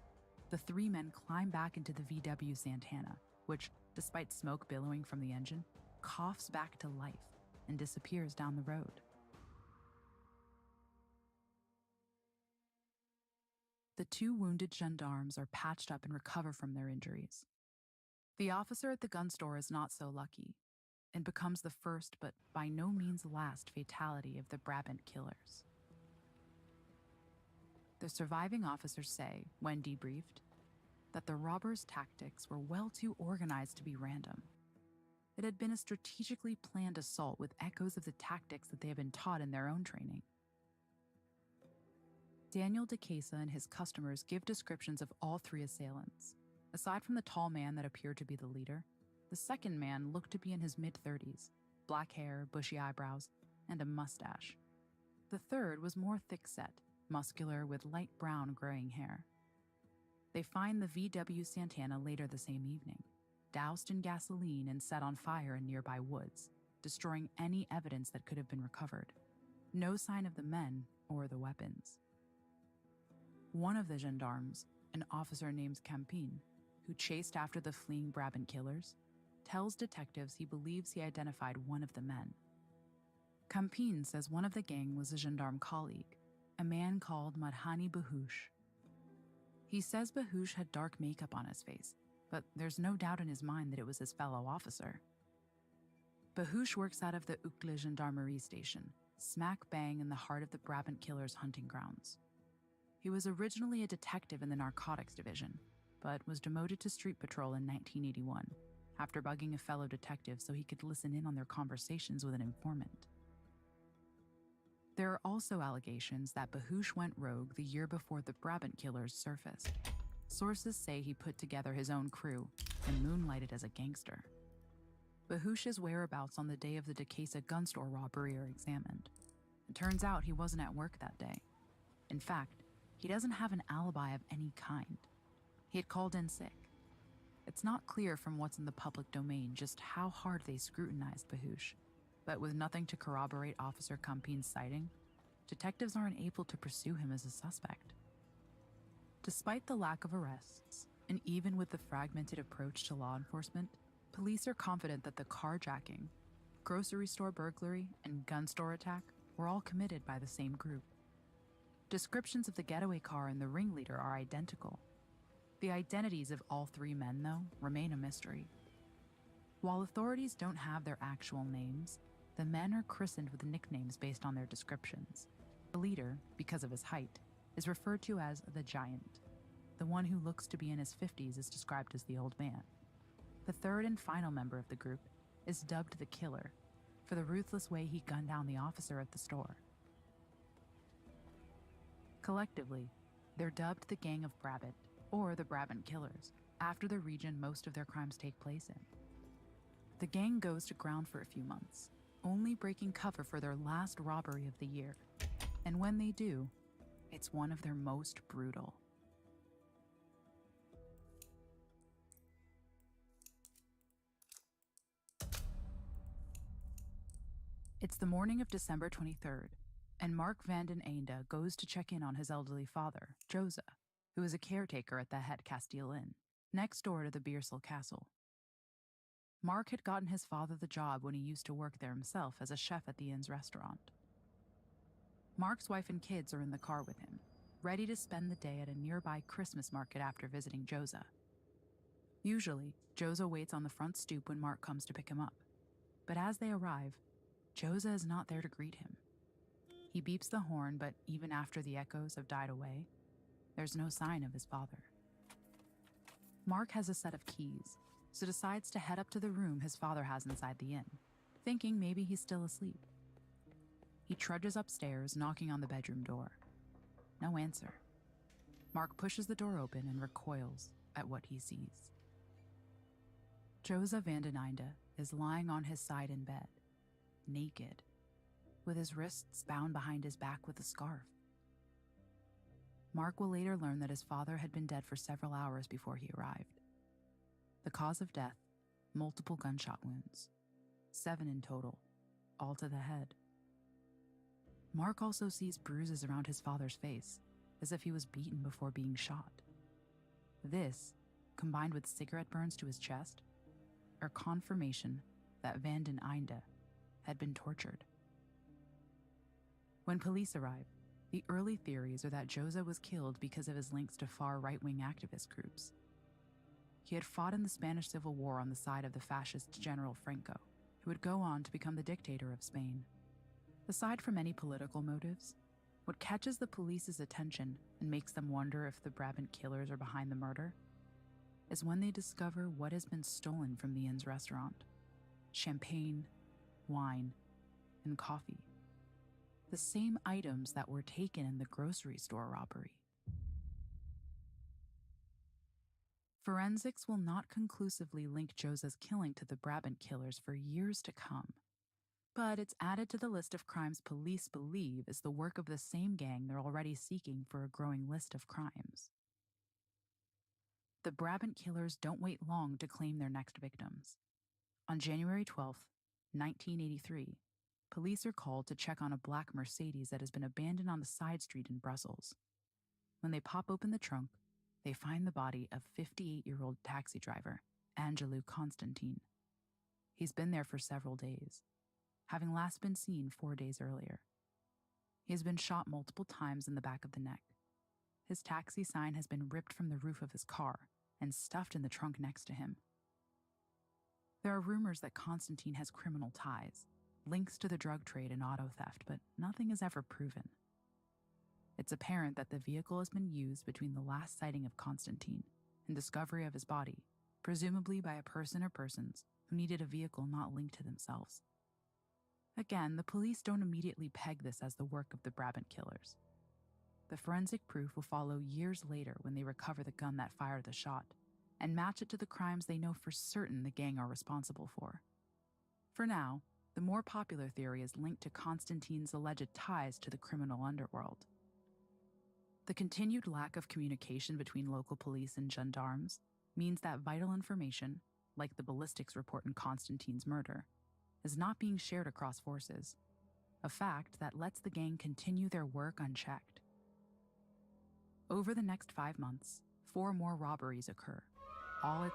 the 3 men climb back into the VW Santana, which, despite smoke billowing from the engine, coughs back to life and disappears down the road. The 2 wounded gendarmes are patched up and recover from their injuries. The officer at the gun store is not so lucky and becomes the first but by no means last fatality of the Brabant killers. The surviving officers say, when debriefed, that the robbers' tactics were well too organized to be random. It had been a strategically planned assault with echoes of the tactics that they had been taught in their own training. Daniel DeCasa and his customers give descriptions of all 3 assailants. Aside from the tall man that appeared to be the leader, the second man looked to be in his mid-30s, black hair, bushy eyebrows, and a mustache. The third was more thick-set, muscular with light brown graying hair. They find the VW Santana later the same evening, doused in gasoline and set on fire in nearby woods, destroying any evidence that could have been recovered. No sign of the men or the weapons. One of the gendarmes, an officer named Campin, who chased after the fleeing Brabant killers, tells detectives he believes he identified one of the men. Campin says one of the gang was a gendarme colleague, a man called Madhani Bahush. He says Bahush had dark makeup on his face, but there's no doubt in his mind that it was his fellow officer. Bahush works out of the Ukle Gendarmerie station, smack bang in the heart of the Brabant killers' hunting grounds. He was originally a detective in the narcotics division, but was demoted to street patrol in 1981, after bugging a fellow detective so he could listen in on their conversations with an informant. There are also allegations that Bahush went rogue the year before the Brabant killers surfaced. Sources say he put together his own crew and moonlighted as a gangster. Bahush's whereabouts on the day of the DeCasa gun store robbery are examined. It turns out he wasn't at work that day. In fact, he doesn't have an alibi of any kind. He had called in sick. It's not clear from what's in the public domain just how hard they scrutinized Bahush, but with nothing to corroborate Officer Campin's sighting, detectives aren't able to pursue him as a suspect. Despite the lack of arrests, and even with the fragmented approach to law enforcement, police are confident that the carjacking, grocery store burglary, and gun store attack were all committed by the same group. Descriptions of the getaway car and the ringleader are identical. The identities of all 3 men, though, remain a mystery. While authorities don't have their actual names, the men are christened with nicknames based on their descriptions. The leader, because of his height, is referred to as the Giant. The one who looks to be in his 50s is described as the Old Man. The third and final member of the group is dubbed the Killer, for the ruthless way he gunned down the officer at the store. Collectively, they're dubbed the Gang of Brabant, or the Brabant Killers, after the region most of their crimes take place in. The gang goes to ground for a few months, only breaking cover for their last robbery of the year. And when they do, it's one of their most brutal. It's the morning of December 23rd, and Mark Vanden Einde goes to check in on his elderly father, Joza, who is a caretaker at the Het Castile Inn, next door to the Beersel Castle. Mark had gotten his father the job when he used to work there himself as a chef at the inn's restaurant. Mark's wife and kids are in the car with him, ready to spend the day at a nearby Christmas market after visiting Joza. Usually, Joza waits on the front stoop when Mark comes to pick him up, but as they arrive, Joza is not there to greet him. He beeps the horn, but even after the echoes have died away, there's no sign of his father. Mark has a set of keys, so decides to head up to the room his father has inside the inn, thinking maybe he's still asleep. He trudges upstairs, knocking on the bedroom door. No answer. Mark pushes the door open and recoils, at what he sees. Joseph van den Einde is lying on his side in bed, naked, with his wrists bound behind his back with a scarf. Mark will later learn that his father had been dead for several hours before he arrived. The cause of death, multiple gunshot wounds, 7 in total, all to the head. Mark also sees bruises around his father's face, as if he was beaten before being shot. This, combined with cigarette burns to his chest, are confirmation that van den Einde had been tortured. When police arrive, the early theories are that Joza was killed because of his links to far right-wing activist groups. He had fought in the Spanish Civil War on the side of the fascist General Franco, who would go on to become the dictator of Spain. Aside from any political motives, what catches the police's attention and makes them wonder if the Brabant killers are behind the murder is when they discover what has been stolen from the inn's restaurant: champagne, wine, and coffee. The same items that were taken in the grocery store robbery. Forensics will not conclusively link Joza's killing to the Brabant killers for years to come, but it's added to the list of crimes police believe is the work of the same gang they're already seeking for a growing list of crimes. The Brabant killers don't wait long to claim their next victims. On January 12th, 1983, police are called to check on a black Mercedes that has been abandoned on the side street in Brussels. When they pop open the trunk, they find the body of 58-year-old taxi driver Angelou Constantine. He's been there for several days, having last been seen 4 days earlier. He has been shot multiple times in the back of the neck. His taxi sign has been ripped from the roof of his car and stuffed in the trunk next to him. There are rumors that Constantine has criminal ties, links to the drug trade and auto theft, but nothing is ever proven. It's apparent that the vehicle has been used between the last sighting of Constantine and discovery of his body, presumably by a person or persons who needed a vehicle not linked to themselves. Again, the police don't immediately peg this as the work of the Brabant killers. The forensic proof will follow years later when they recover the gun that fired the shot and match it to the crimes they know for certain the gang are responsible for. For now, the more popular theory is linked to Constantine's alleged ties to the criminal underworld. The continued lack of communication between local police and gendarmes means that vital information, like the ballistics report in Constantine's murder, is not being shared across forces, a fact that lets the gang continue their work unchecked. Over the next 5 months, 4 more robberies occur, all at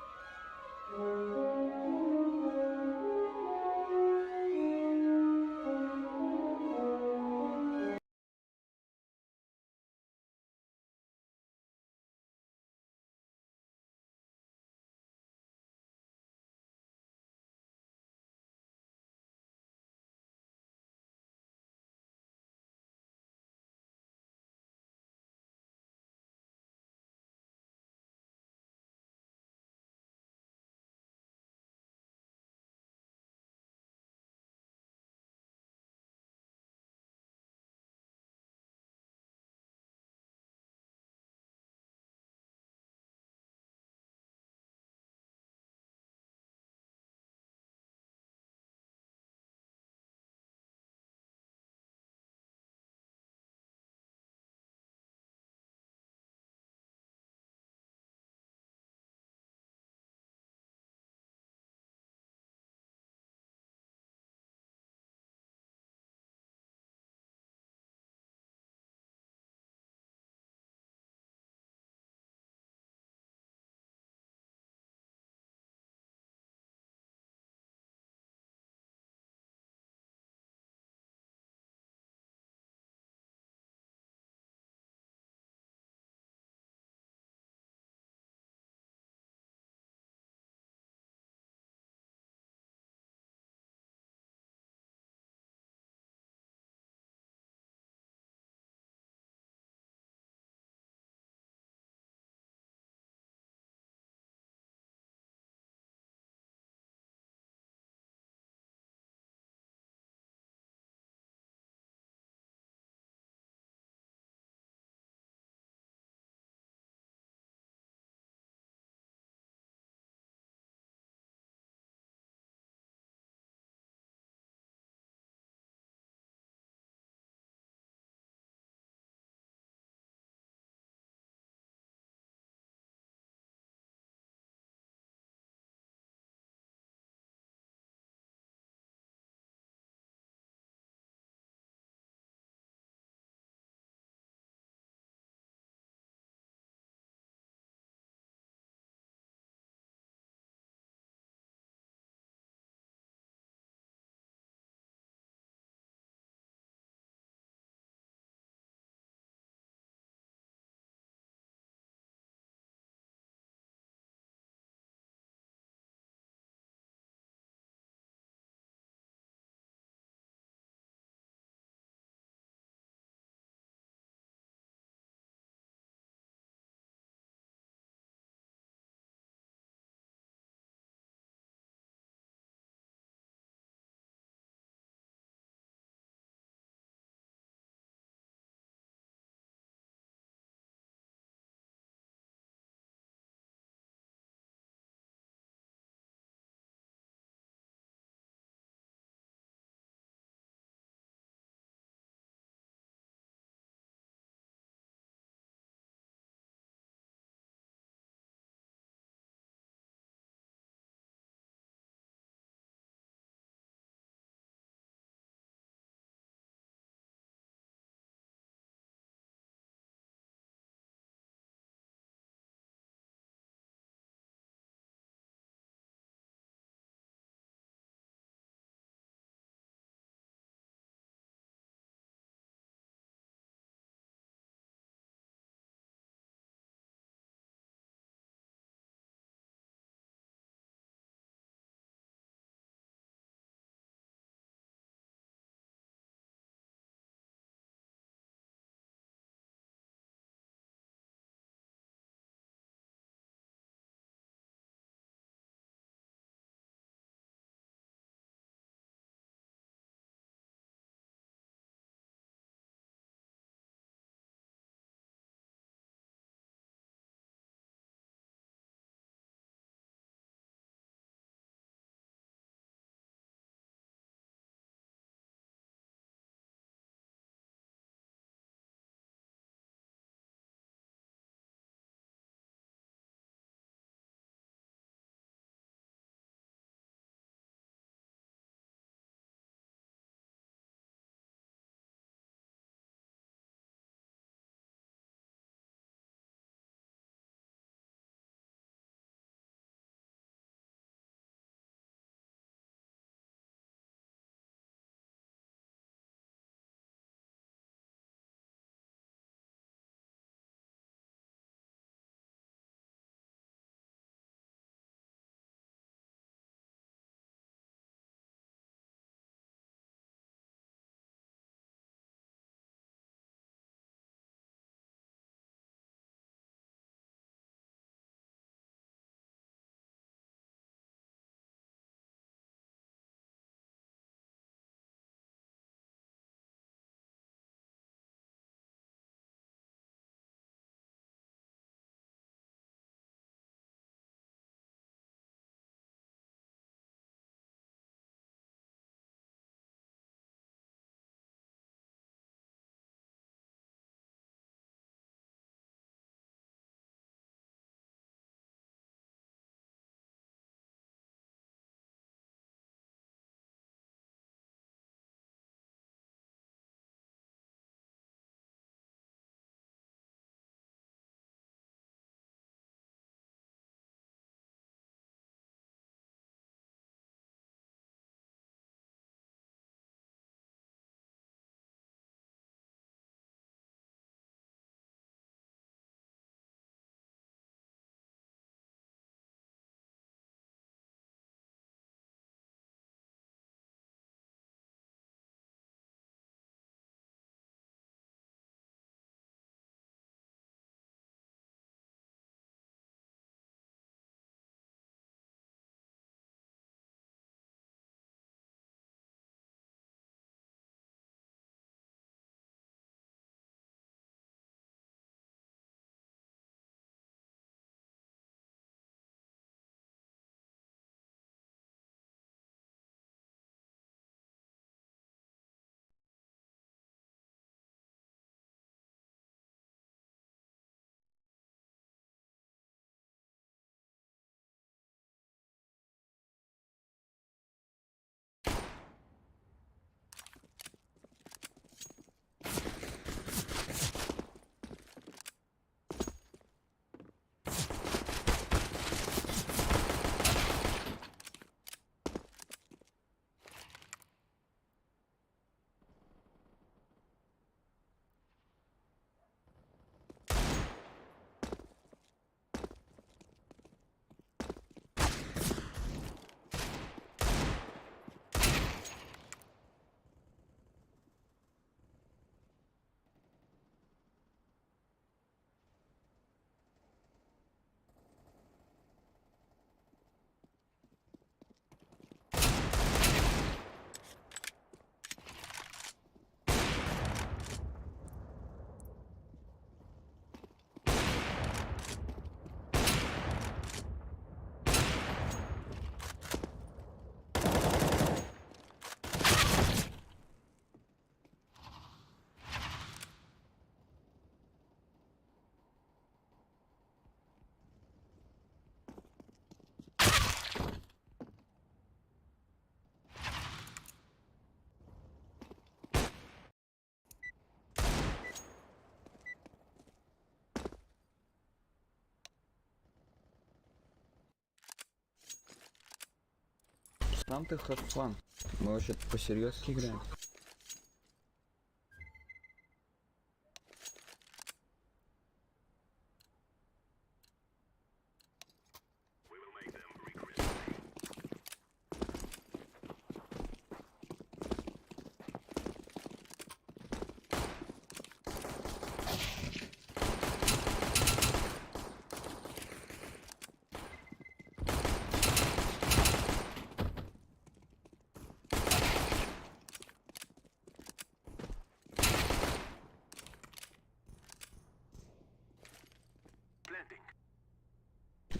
Сам ты хат-план. Мы вообще по-серьезки играем.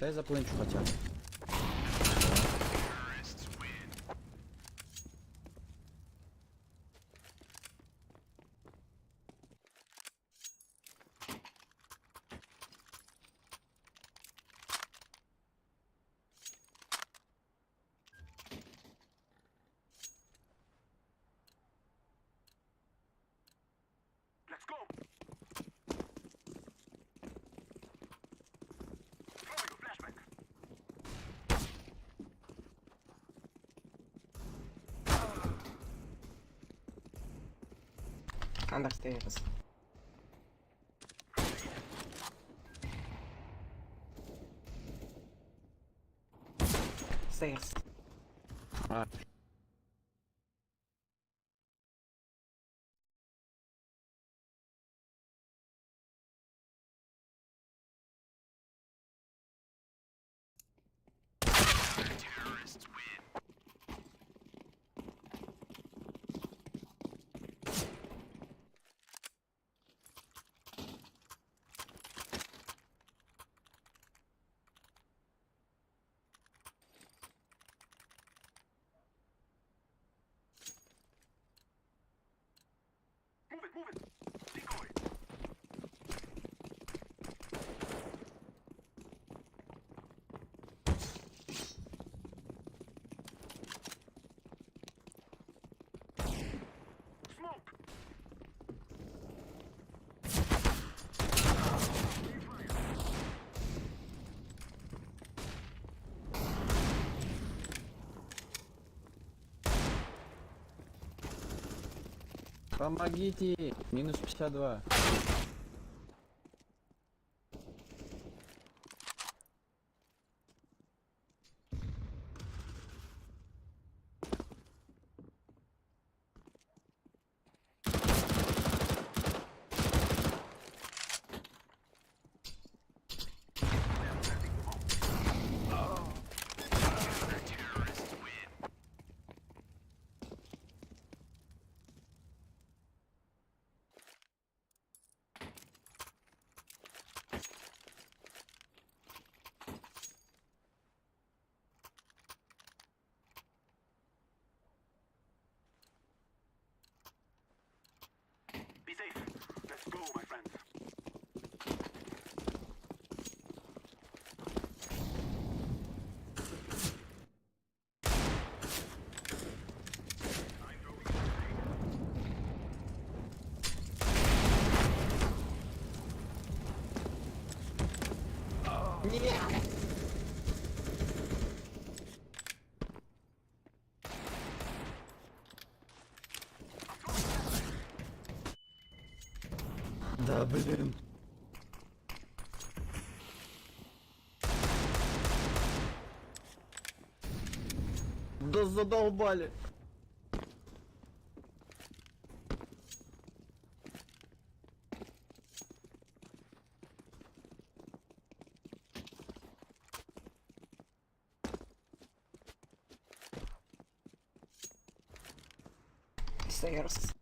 Дай заплынчу хотя бы. Let's go. Throwing a flashback. Understairs. Stairs. А, Move it, move it. Decoy. Smoke. помогите! Минус 52. Be safe. Let's go, my friends. Да, блин. Да задолбали. Stairs.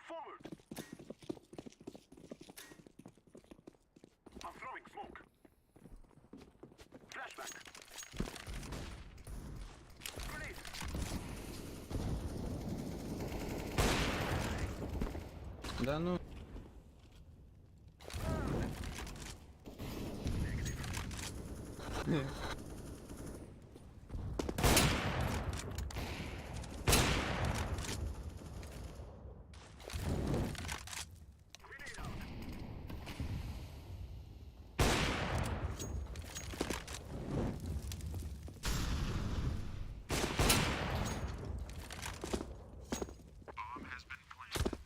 Forward! I'm throwing smoke. Flashback. Grenade. Да ну. Grenade out. Bomb has been planted.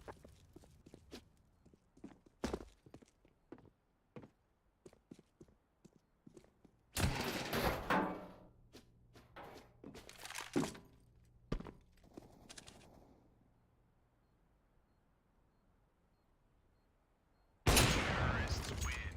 Terrorists win.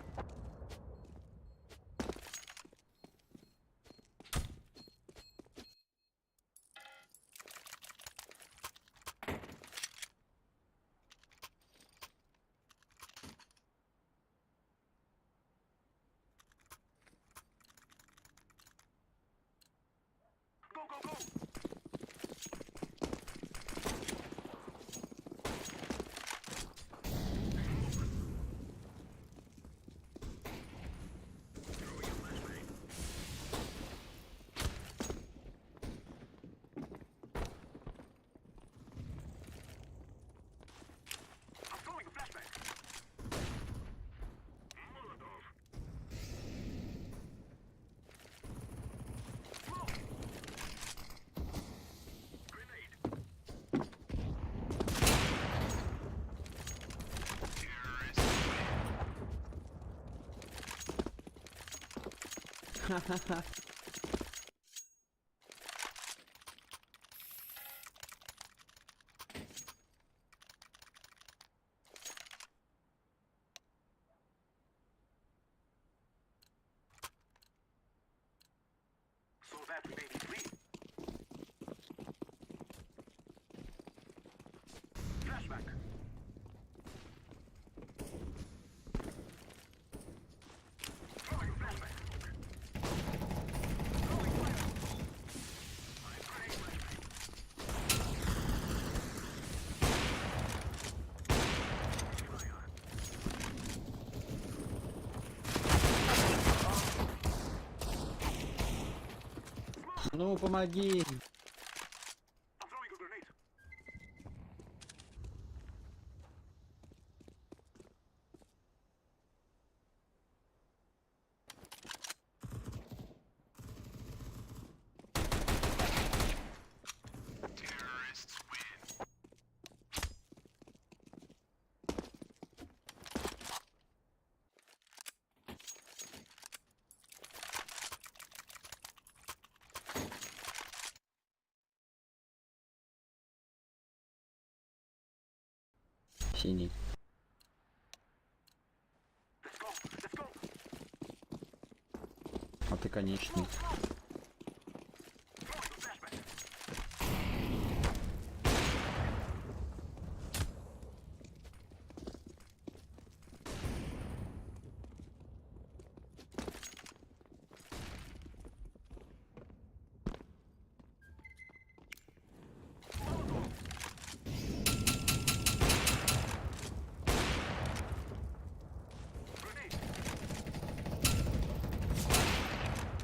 Go, go, go! I'm throwing a flashback. Molotov. Smoke. Grenade. Terrorists win. So that we may be free. Flashback. Throwing flashback. Throwing fire. I'm throwing flashback. Fire. Ну, помоги. I'm throwing a grenade. Terrorists win. Синий. Let's go. Let's go. А ты конечный. Throwing a flashback. Grenade.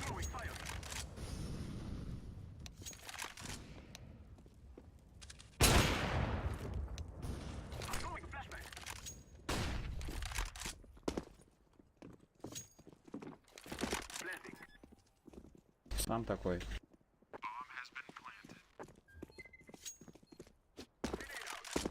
Throwing fire. I'm throwing a flashback. Planting. Сам такой. Bomb has been planted. Grenade out.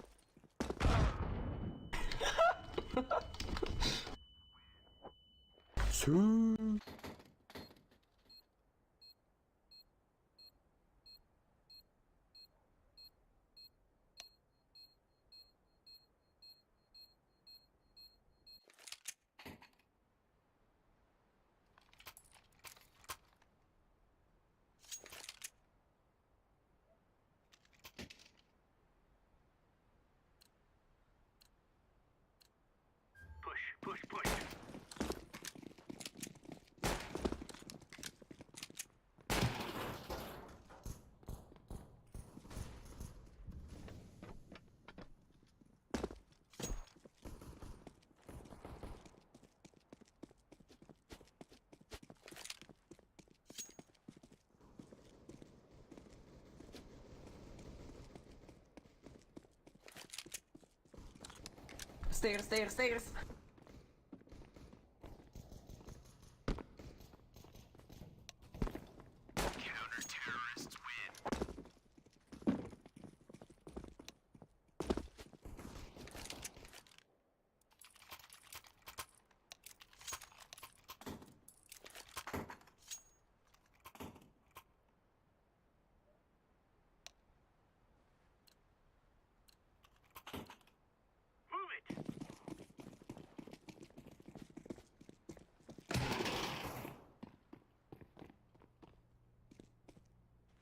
Stairs, stairs, stairs.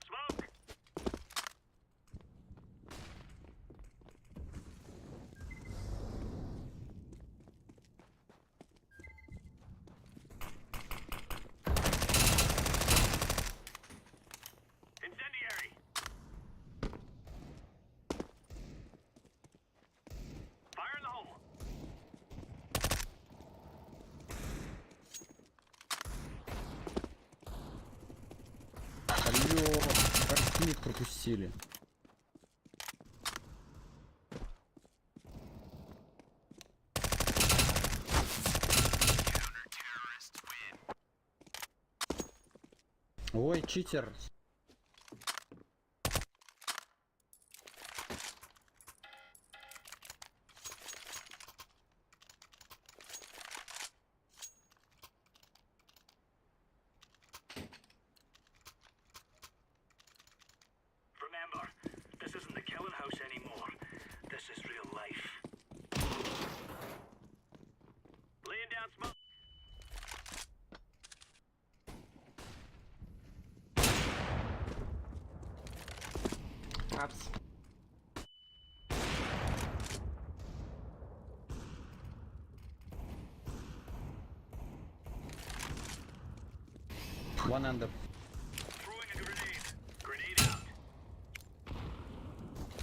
Smoke! Incendiary! Fire in the hole! Алло, как них пропустили? Ой, читер. Remember, this isn't the killing house anymore. This is real life. Laying down smoke. Apps. One under. Throwing a grenade. Grenade out.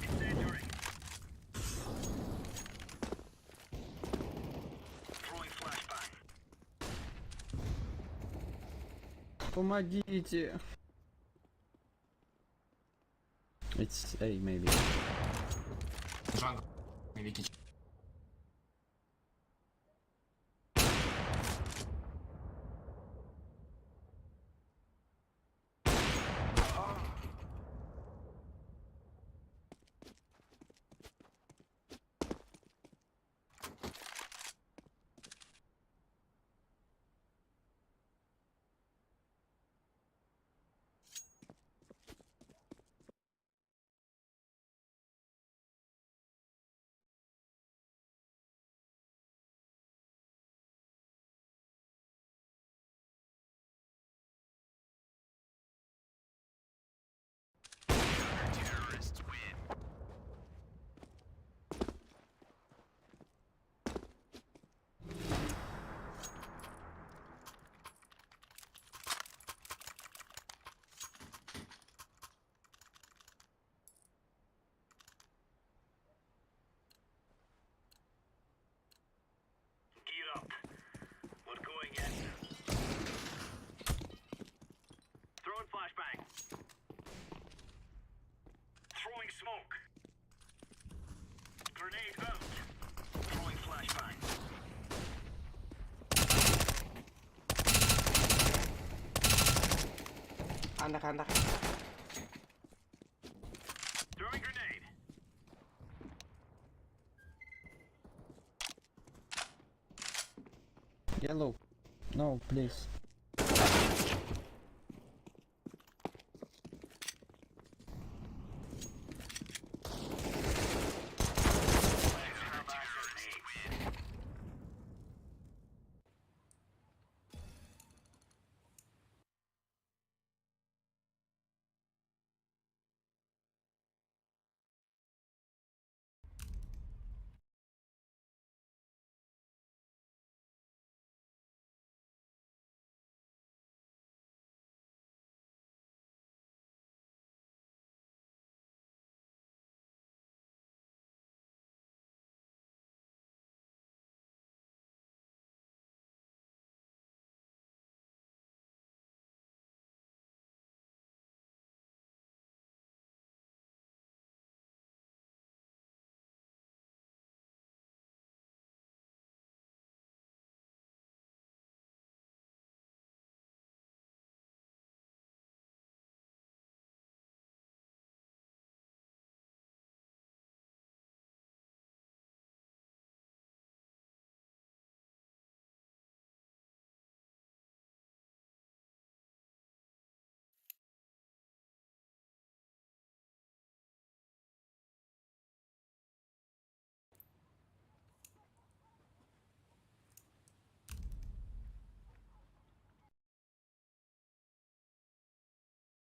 Incendiary. Throwing flashbang. Помогите. It's A maybe. Gear up. We're going in. Throwing flashbang. Throwing smoke. Grenade out. Throwing flashbang. Anak-anak. Throwing grenade. Yellow. No, please.